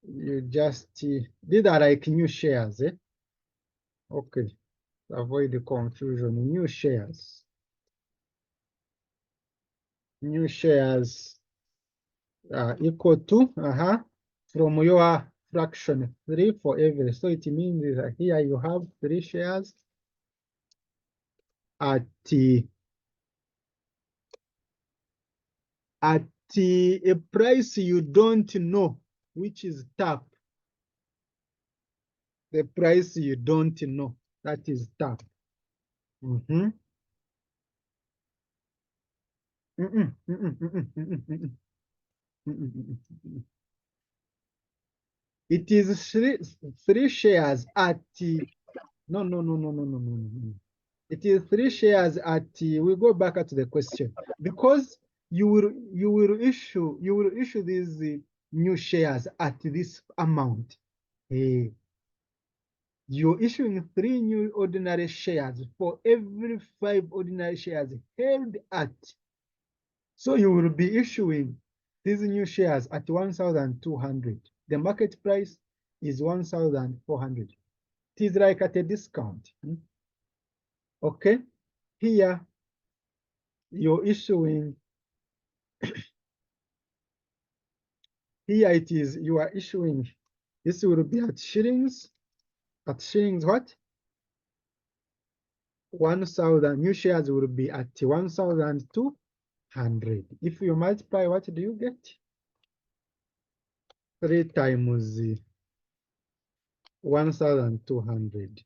You just, these are like new shares, eh? Okay, avoid the confusion. New shares. New shares equal to, from your fraction 3 for every. So it means that here you have 3 shares at a price you don't know, which is TAP. The price you don't know, that is TAP. It is three shares at no. It is 3 shares at we go back to the question, because you will issue these new shares at this amount. You're issuing 3 new ordinary shares for every 5 ordinary shares held at. So you will be issuing these new shares at 1,200. The market price is 1,400. It is like at a discount. Okay, here you're issuing, here it is, you are issuing, this will be at shillings what? 1,000, new shares will be at 1,200. If you multiply, what do you get? 3 times 1,200.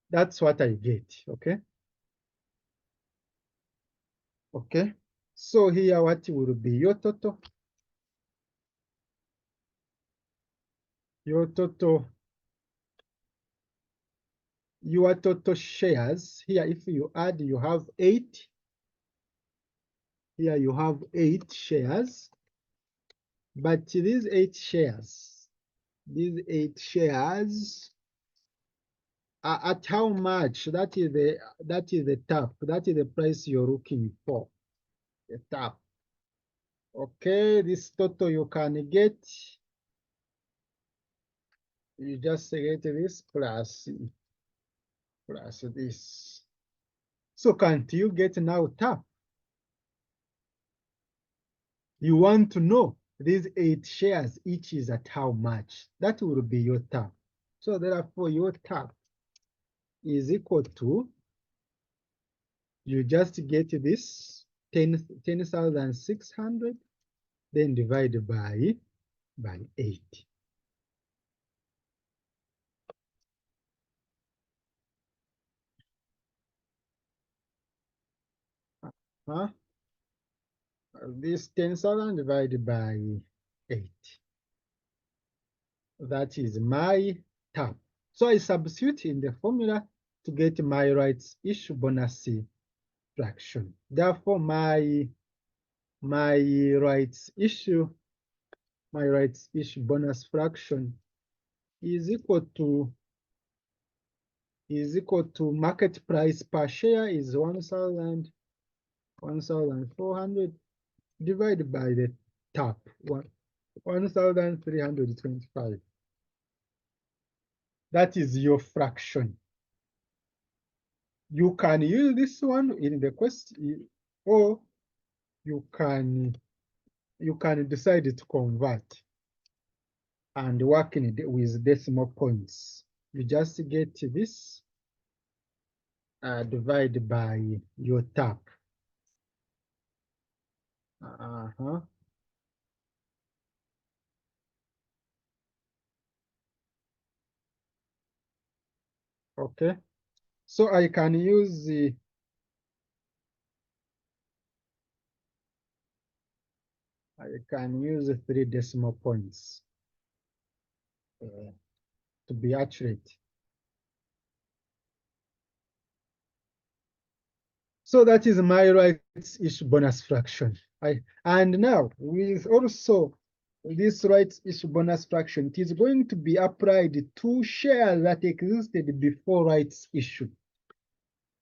That's what I get, okay? Okay, so here what will be your total? Your total shares, here if you add, you have 8. Here you have 8 shares, but these 8 shares, these 8 shares at how much? That is the top. That is the price you're looking for. The top. Okay, this total you can get. You just get this plus this. So can't you get now top? You want to know these 8 shares each is at how much? That will be your top. So therefore your top is equal to, you just get this 10,600, then divide by 8. Huh? This 10,000 divided by 8. That is my top. So I substitute in the formula to get my rights issue bonus fraction. Therefore, my rights issue bonus fraction is equal to market price per share is 1,400 divided by the top 1,325. That is your fraction. You can use this one in the question, or you can decide to convert and work with decimal points. You just get this divided by your top. Okay, so I can use the I can use 3 decimal points to be accurate. So that is my rights issue bonus fraction. And now with also this rights issue bonus fraction, it is going to be applied to shares that existed before rights issue.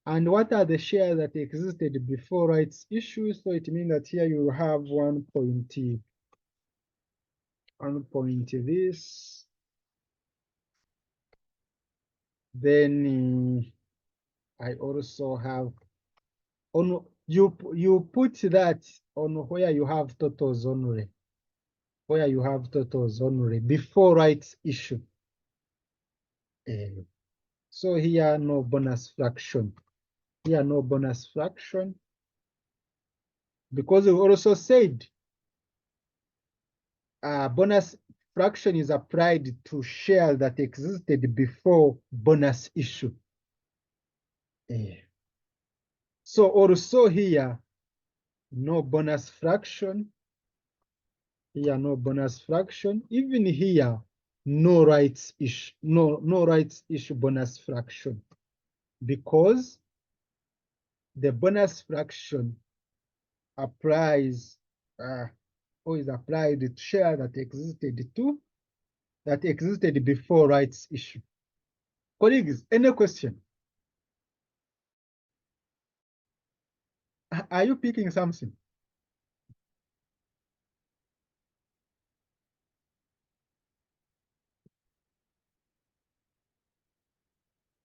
And what are the shares that existed before rights issue? So it means that here you have 1 point this. Then I also have on you put that on where you have totals only. Where you have totals only before rights issue. So here no bonus fraction. Here no bonus fraction. Because we also said bonus fraction is applied to shares that existed before bonus issue. So also here, no bonus fraction. Here, no bonus fraction. Even here, no rights issue, no rights issue bonus fraction, because the bonus fraction applies or is applied to share that existed before rights issue. Colleagues, any question? Are you picking something?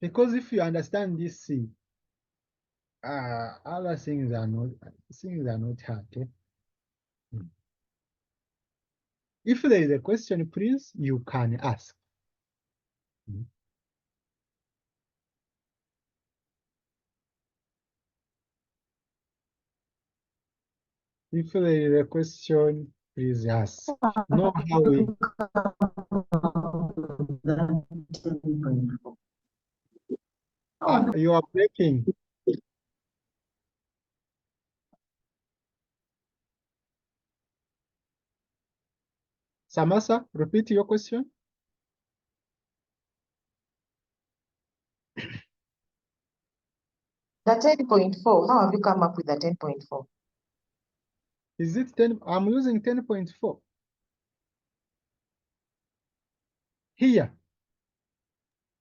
Because if you understand this, other things are not hard. Eh? If there is a question, please, you can ask. If there is a question, please ask. Know how we. You are breaking. Samasa, repeat your question. The 10.4, how have you come up with the 10.4? Is it 10? I'm using 10.4. Here,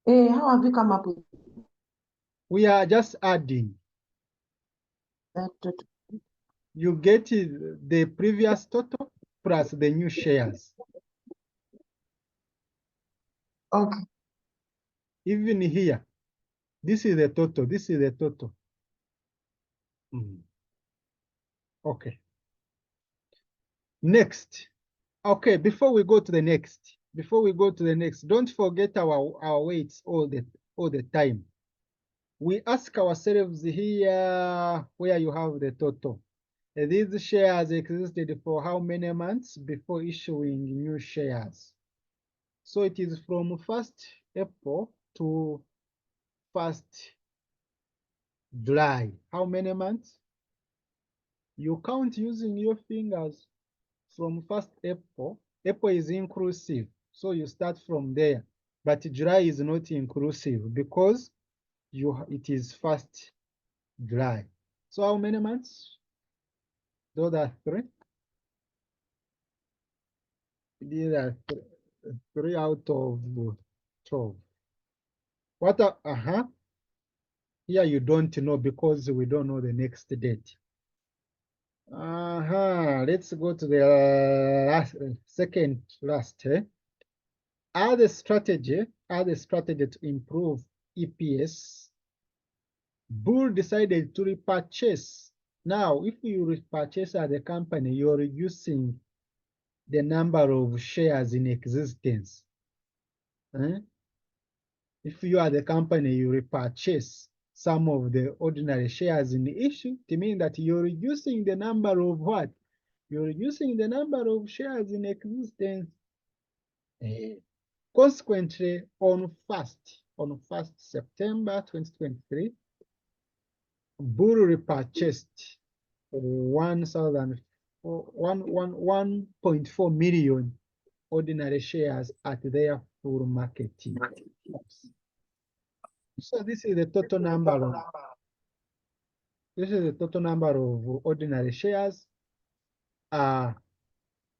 How have you come up with we are just adding. that? You get the previous total plus the new shares. Okay. Even here, this is the total, this is the total. Okay. Next. Okay, before we go to the next, don't forget our weights all the time. We ask ourselves here where you have the total. These shares existed for how many months before issuing new shares? So it is from 1st April to 1st July. How many months? You count using your fingers from 1st April. April is inclusive, so you start from there. But July is not inclusive because it is 1st July. So how many months? Those are three. These are three out of 12. What are, here you don't know because we don't know the next date. Let's go to the second last. Are the strategy to improve EPS? Bull decided to repurchase. Now, if you repurchase as a company, you're reducing the number of shares in existence. If you are the company, you repurchase some of the ordinary shares in the issue, it means that you're reducing the number of what? You're reducing the number of shares in existence. Consequently, on 1st September 2023, Bull repurchased 1.4 million ordinary shares at their full market. So this is the total number of ordinary shares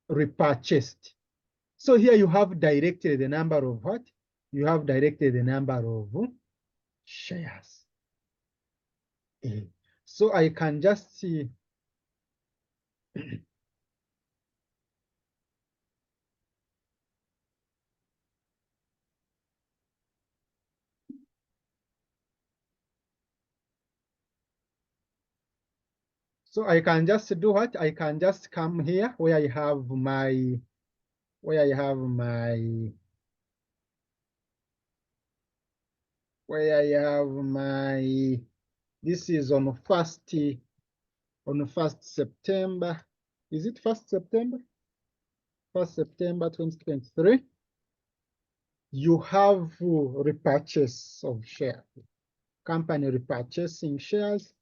repurchased. So here you have directed the number of what? You have directed the number of shares. So I can just see so I can just do what? I can just come here where I have my this is on 1st September. Is it 1st September? 1st September 2023. You have repurchase of shares. Company repurchasing shares.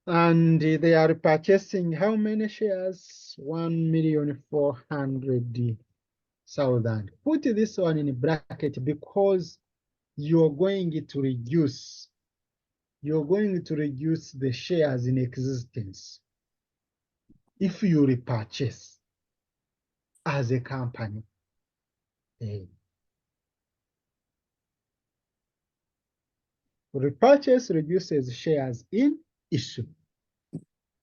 And they are repurchasing how many shares? 1,400,000. Put this one in bracket because you're going to reduce the shares in existence if you repurchase as a company. Repurchase reduces shares in issue.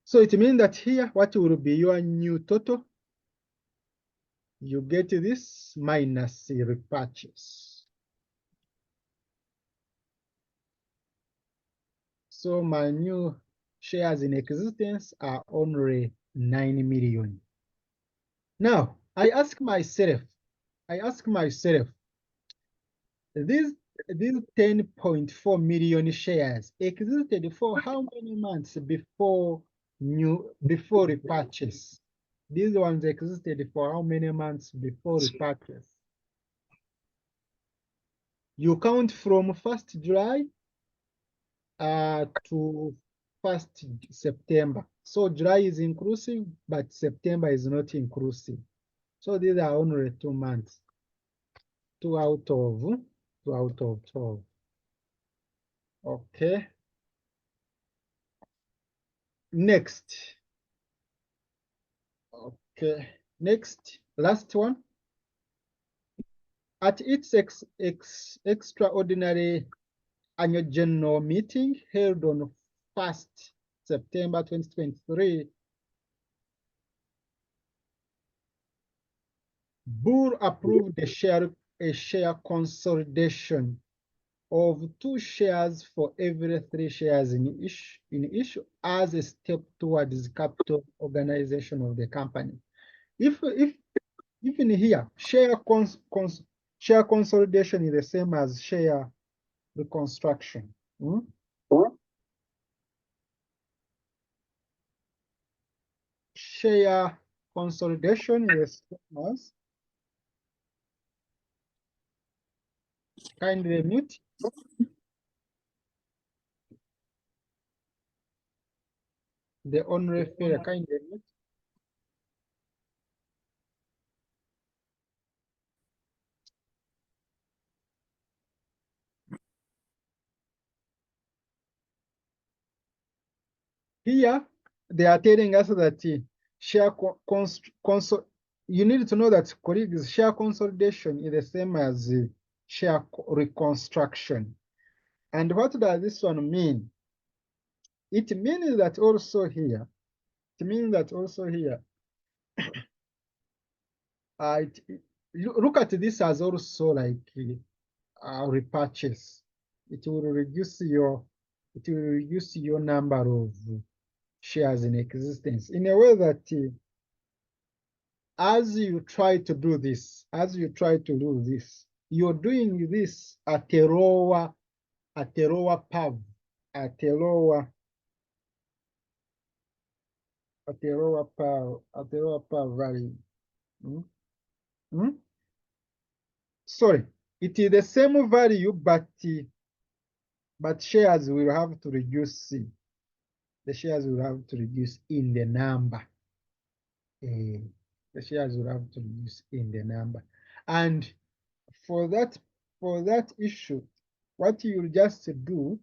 So it means that here, what will be your new total? You get this minus repurchase. So my new shares in existence are only 9 million. Now, I ask myself, these 10.4 million shares existed for how many months before repurchase? These ones existed for how many months before repurchase? You count from 1st July to 1st September. So July is inclusive, but September is not inclusive. So these are only 2 months. 2 out of 12. Okay. Next. Okay. Next, last one. At its extraordinary annual general meeting held on 1st September 2023, Board approved a share consolidation of 2 shares for every 3 shares in issue as a step towards the capital organization of the company. Even here, share consolidation is the same as share reconstruction. Share consolidation is the same as, kindly mute. The unreferred, kindly mute. Here, they are telling us that share you need to know that, colleagues, share consolidation is the same as share reconstruction. And what does this one mean? It means that also here, look at this as also like repurchase. It will reduce your number of shares in existence in a way that as you try to do this, you're doing this at a lower PAV, at a lower PAV value. Sorry, it is the same value, but shares will have to reduce. The shares will have to reduce in the number. The shares will have to reduce in the number. And for that issue, what you'll just do,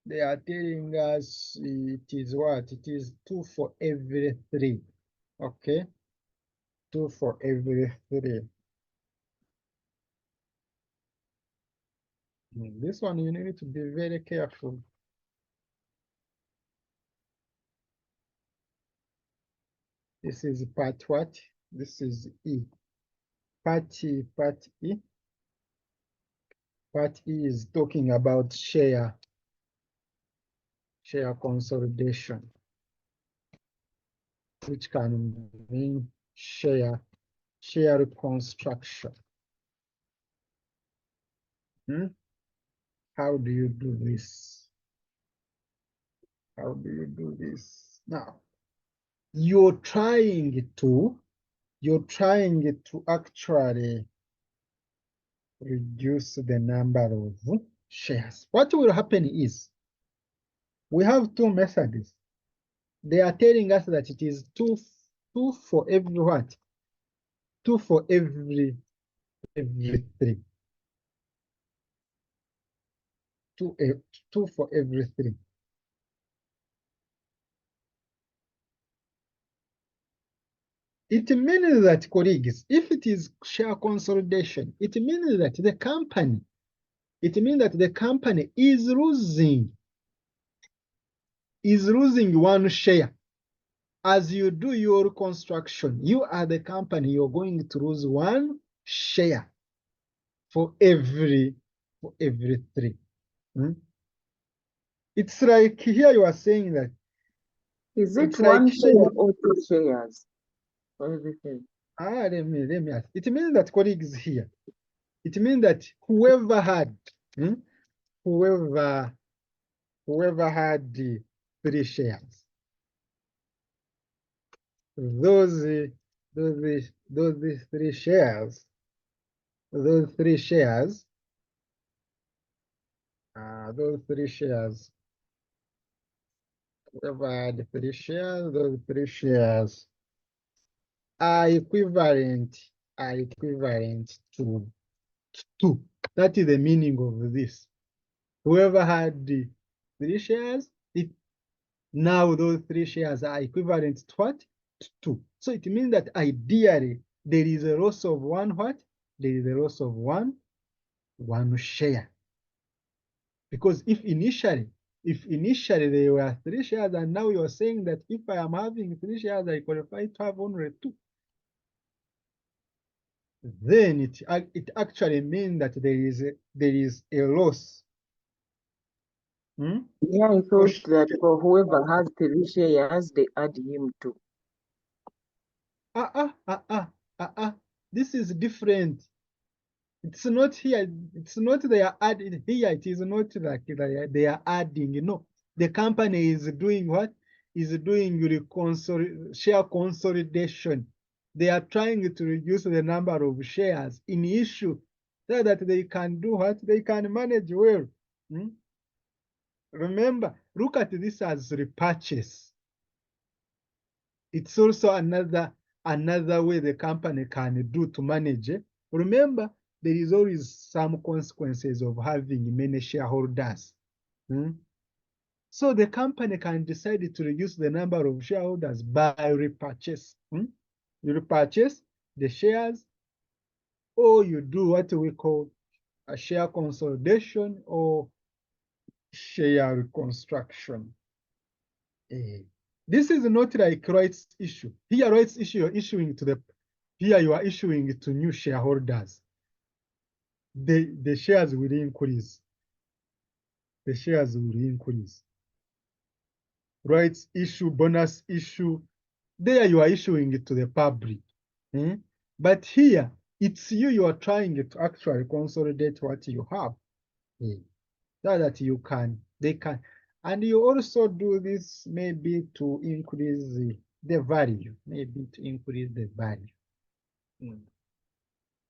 they are telling us it is what? It is 2 for every 3. Okay? 2 for every 3. This one you need to be very careful. This is part what? This is E. Part E. Part E is talking about share consolidation, which can mean share reconstruction. How do you do this? How do you do this? Now, you're trying to actually reduce the number of shares. What will happen is, we have 2 methods. They are telling us that it is 2 for every what? 2 for every 3. 2 for every 3. It means that, colleagues, if it is share consolidation, it means that the company is losing 1 share. As you do your construction, you are the company, you're going to lose 1 share for every 3. It's like here you are saying that. Is it It's like 1 share or 2 shares for everything? Let me ask. It means that, colleagues, here, it means that whoever had the 3 shares, those 3 shares, those 3 shares whoever had 3 shares, those 3 shares are equivalent to 2. That is the meaning of this. Whoever had the 3 shares, now those 3 shares are equivalent to what? To 2. So it means that ideally, there is a loss of one what? There is a loss of one share. Because if initially there were 3 shares, and now you're saying that if I am having 3 shares, I qualify to have only 2, then it actually means that there is a loss. Yeah, I thought that for whoever has 3 shares, they add him too. This is different. It's not here. It's not they are adding here. It is not like they are adding. No, the company is doing what? Is doing share consolidation. They are trying to reduce the number of shares in issue so that they can do what? They can manage well. Remember, look at this as repurchase. It's also another way the company can do to manage it. Remember, there is always some consequences of having many shareholders. So the company can decide to reduce the number of shareholders by repurchase. You repurchase the shares, or you do what we call a share consolidation or share reconstruction. This is not like rights issue. Here, rights issue you're issuing to the, here you are issuing to new shareholders. The shares will increase. The shares will increase. Rights issue, bonus issue, there you are issuing it to the public. But here, it's you are trying to actually consolidate what you have. So that they can, and you also do this maybe to increase the value, maybe to increase the value.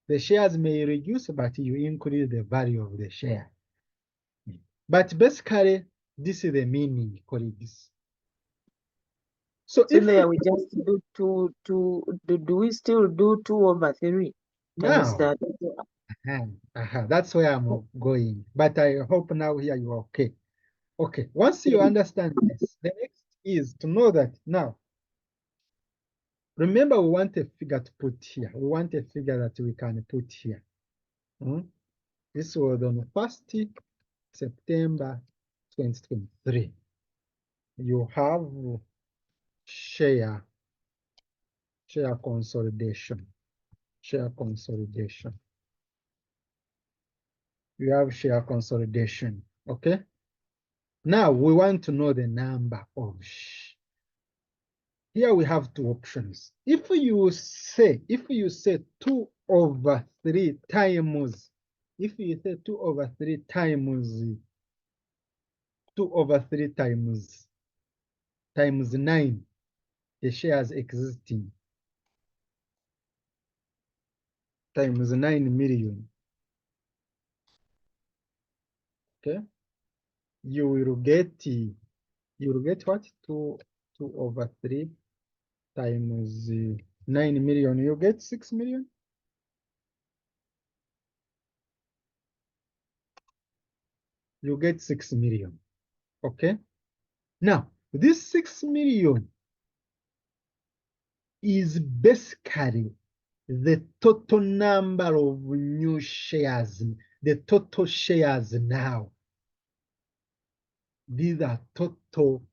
The shares may reduce, but you increase the value of the share. But basically, this is the meaning, colleagues. So if there we just do do we still do 2/3 times now, that? that's where I'm going. But I hope now here you are okay. Okay, once you understand this, the next is to know that now, remember we want a figure to put here. We want a figure that we can put here. This was on 1st September 2023. You have share consolidation. Share consolidation. You have share consolidation. Okay. Now we want to know the number of here we have 2 options. If you say 2/3 times, if you say 2/3 times 2/3 times 9, the shares existing, times 9 million. Okay, you will get what? 2/3 times 9 million. You get 6 million. You get 6 million. Okay. Now this 6 million is basically the total number of new shares, the total shares now. These are total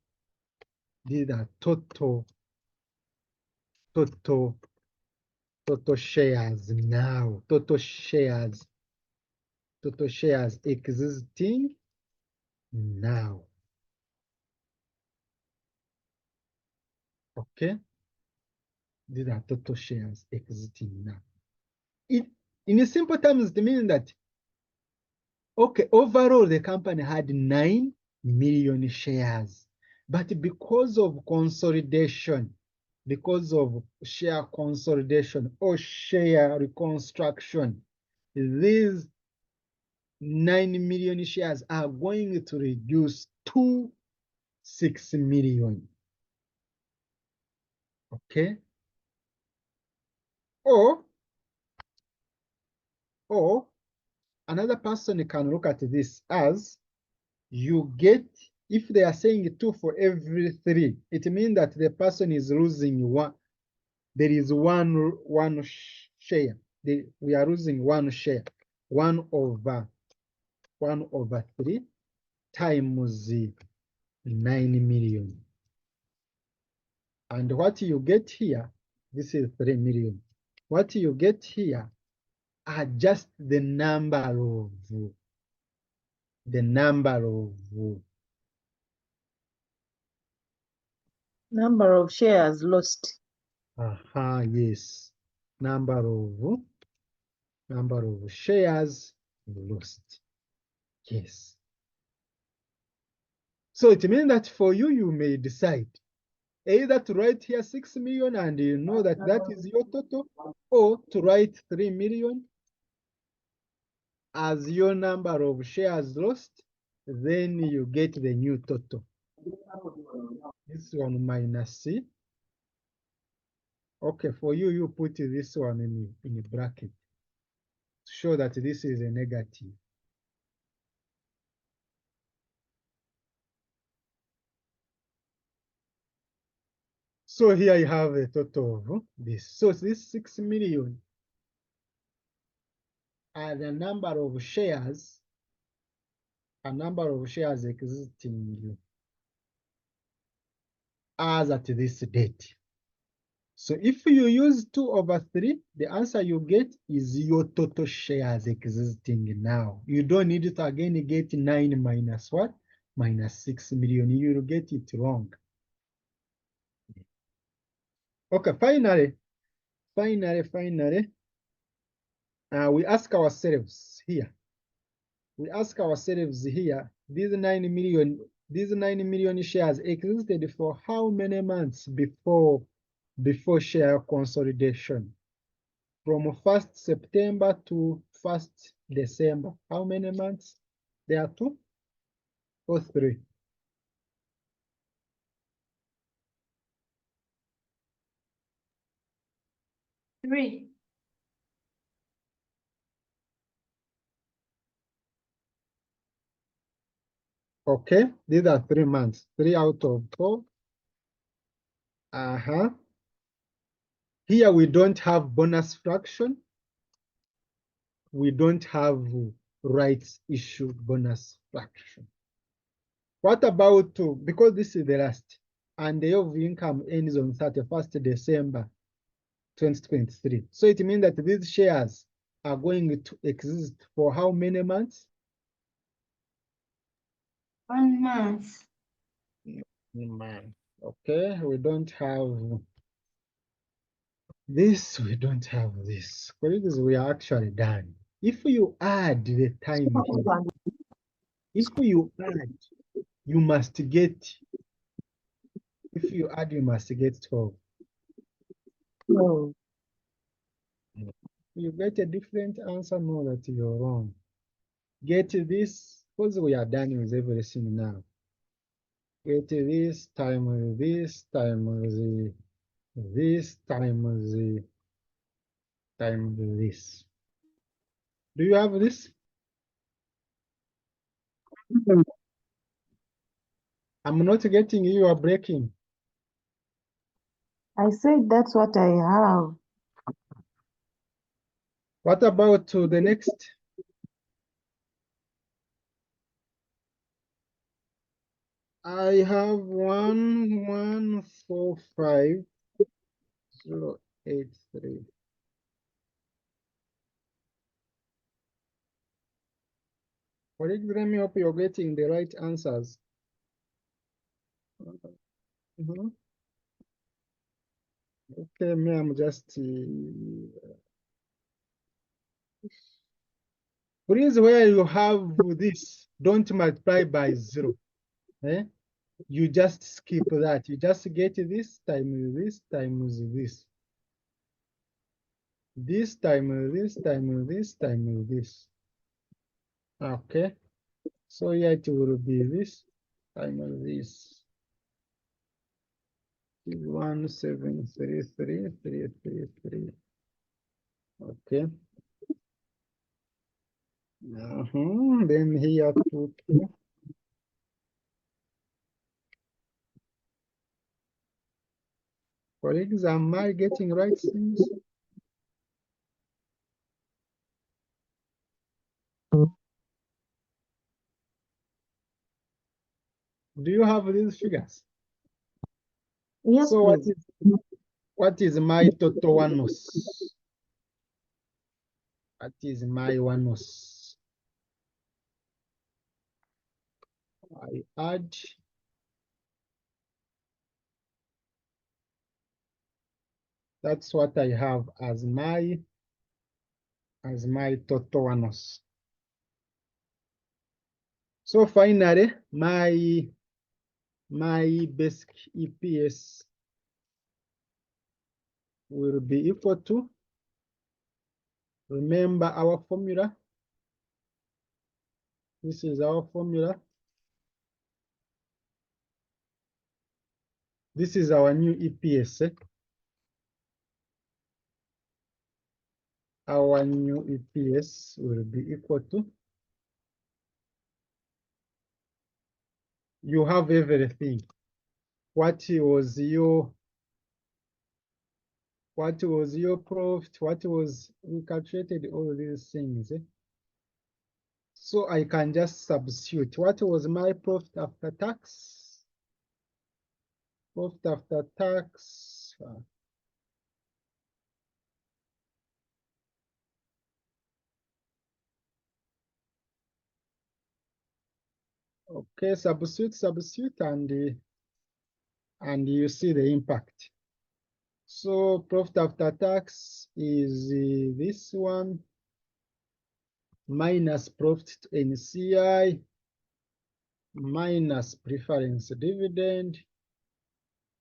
shares now, total shares existing now. Okay, these are total shares existing now. In simple terms, it means that, okay, overall the company had 9 million shares, but because of consolidation, because of share consolidation or share reconstruction, these 9 million shares are going to reduce to 6 million. Okay? Or another person can look at this as you get, if they are saying 2 for every 3, it means that the person is losing 1. there is one share. We are losing one share. 1/3 times 9 million. And what you get here, this is 3 million. What you get here are just the number of Number of shares lost. yes, number of shares lost. Yes. So it means that for you, you may decide either to write here 6 million and you know that that is your total, or to write 3 million as your number of shares lost, then you get the new total. This one minus C. Okay, for you, you put this one in a bracket to show that this is a negative. So here you have a total of this. So this 6 million are the number of shares, existing as at this date. So if you use 2/3, the answer you get is your total shares existing now. You don't need to again get 9 minus what? Minus 6 million. You will get it wrong. Okay, finally, we ask ourselves here. These 9 million shares existed for how many months before share consolidation? From 1st September to 1st December. How many months? There are 2 or 3? Three. Okay, these are 3 months. 3 out of 4. Here we don't have bonus fraction. We don't have rights issue bonus fraction. What about because this is the last, and the year of income ends on 31st December 2023. So it means that these shares are going to exist for how many months? 1 month. 1 month. Okay, we don't have this, we don't have this. Colleagues, we are actually done. If you add the time here, you must get, if you add, you must get 12. No. You get a different answer, know that you're wrong. Get this, because we are done with everything now. Get this times this times this times this. Do you have this? I'm not getting you, are breaking. I said that's what I have. What about the next? I have 1145083. Colleagues, let me hope you're getting the right answers. Okay, me, I'm just. Please, where you have this, don't multiply by 0. Eh? You just skip that. You just get this times this times this. This times this times this times this. Okay. So here it will be this times this. 1733333. Okay. Then here 2. Colleagues, am I getting right things? Do you have these figures? Yes, So please. what is my total one-loss? What is my one-loss? I add that's what I have as my total one-loss. So finally, my basic EPS will be equal to, remember our formula. This is our formula. This is our new EPS. Our new EPS will be equal to, you have everything. What was your profit? What was, we calculated all these things. So I can just substitute. What was my profit after tax? Profit after tax. Okay, substitute, and you see the impact. So profit after tax is this one minus profit to NCI minus preference dividend,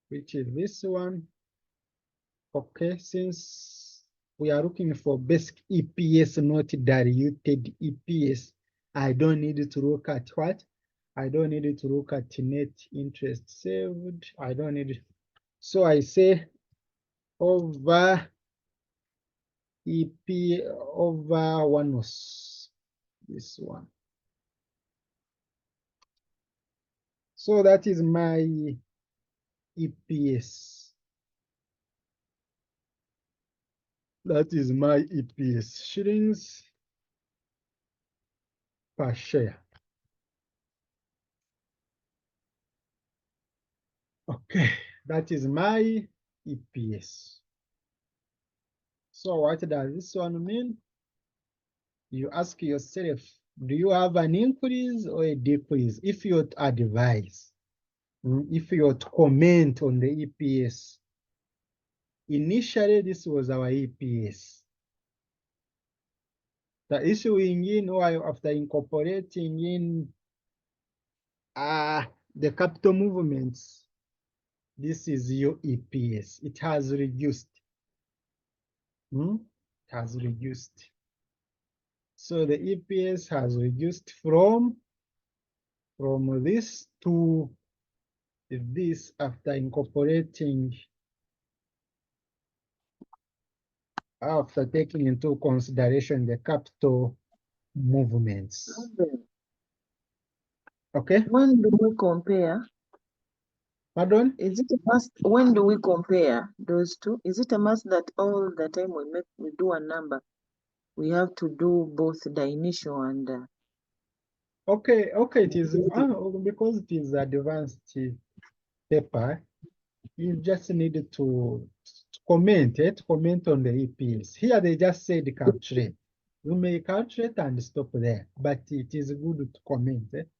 which is this one. Okay, since we are looking for basic EPS, not diluted EPS, I don't need to look at what? I don't need to look at net interest saved. I don't need. So I say over EP over one was this one. So that is my EPS. That is my EPS, shillings per share. Okay, that is my EPS. So what does this one mean? You ask yourself, do you have an increase or a decrease? If you advise, if you comment on the EPS, initially this was our EPS. The issuing in or after incorporating in the capital movements, this is your EPS. It has reduced. It has reduced. So the EPS has reduced from this to this after incorporating, after taking into consideration the capital movements. Okay? When do we compare? Pardon? Is it a must? When do we compare those two? Is it a must that all the time we do a number, we have to do both the initial and Okay, it is because it is advanced paper. You just need to comment, to comment on the EPS. Here they just said calculate. You may calculate and stop there, but it is good to comment.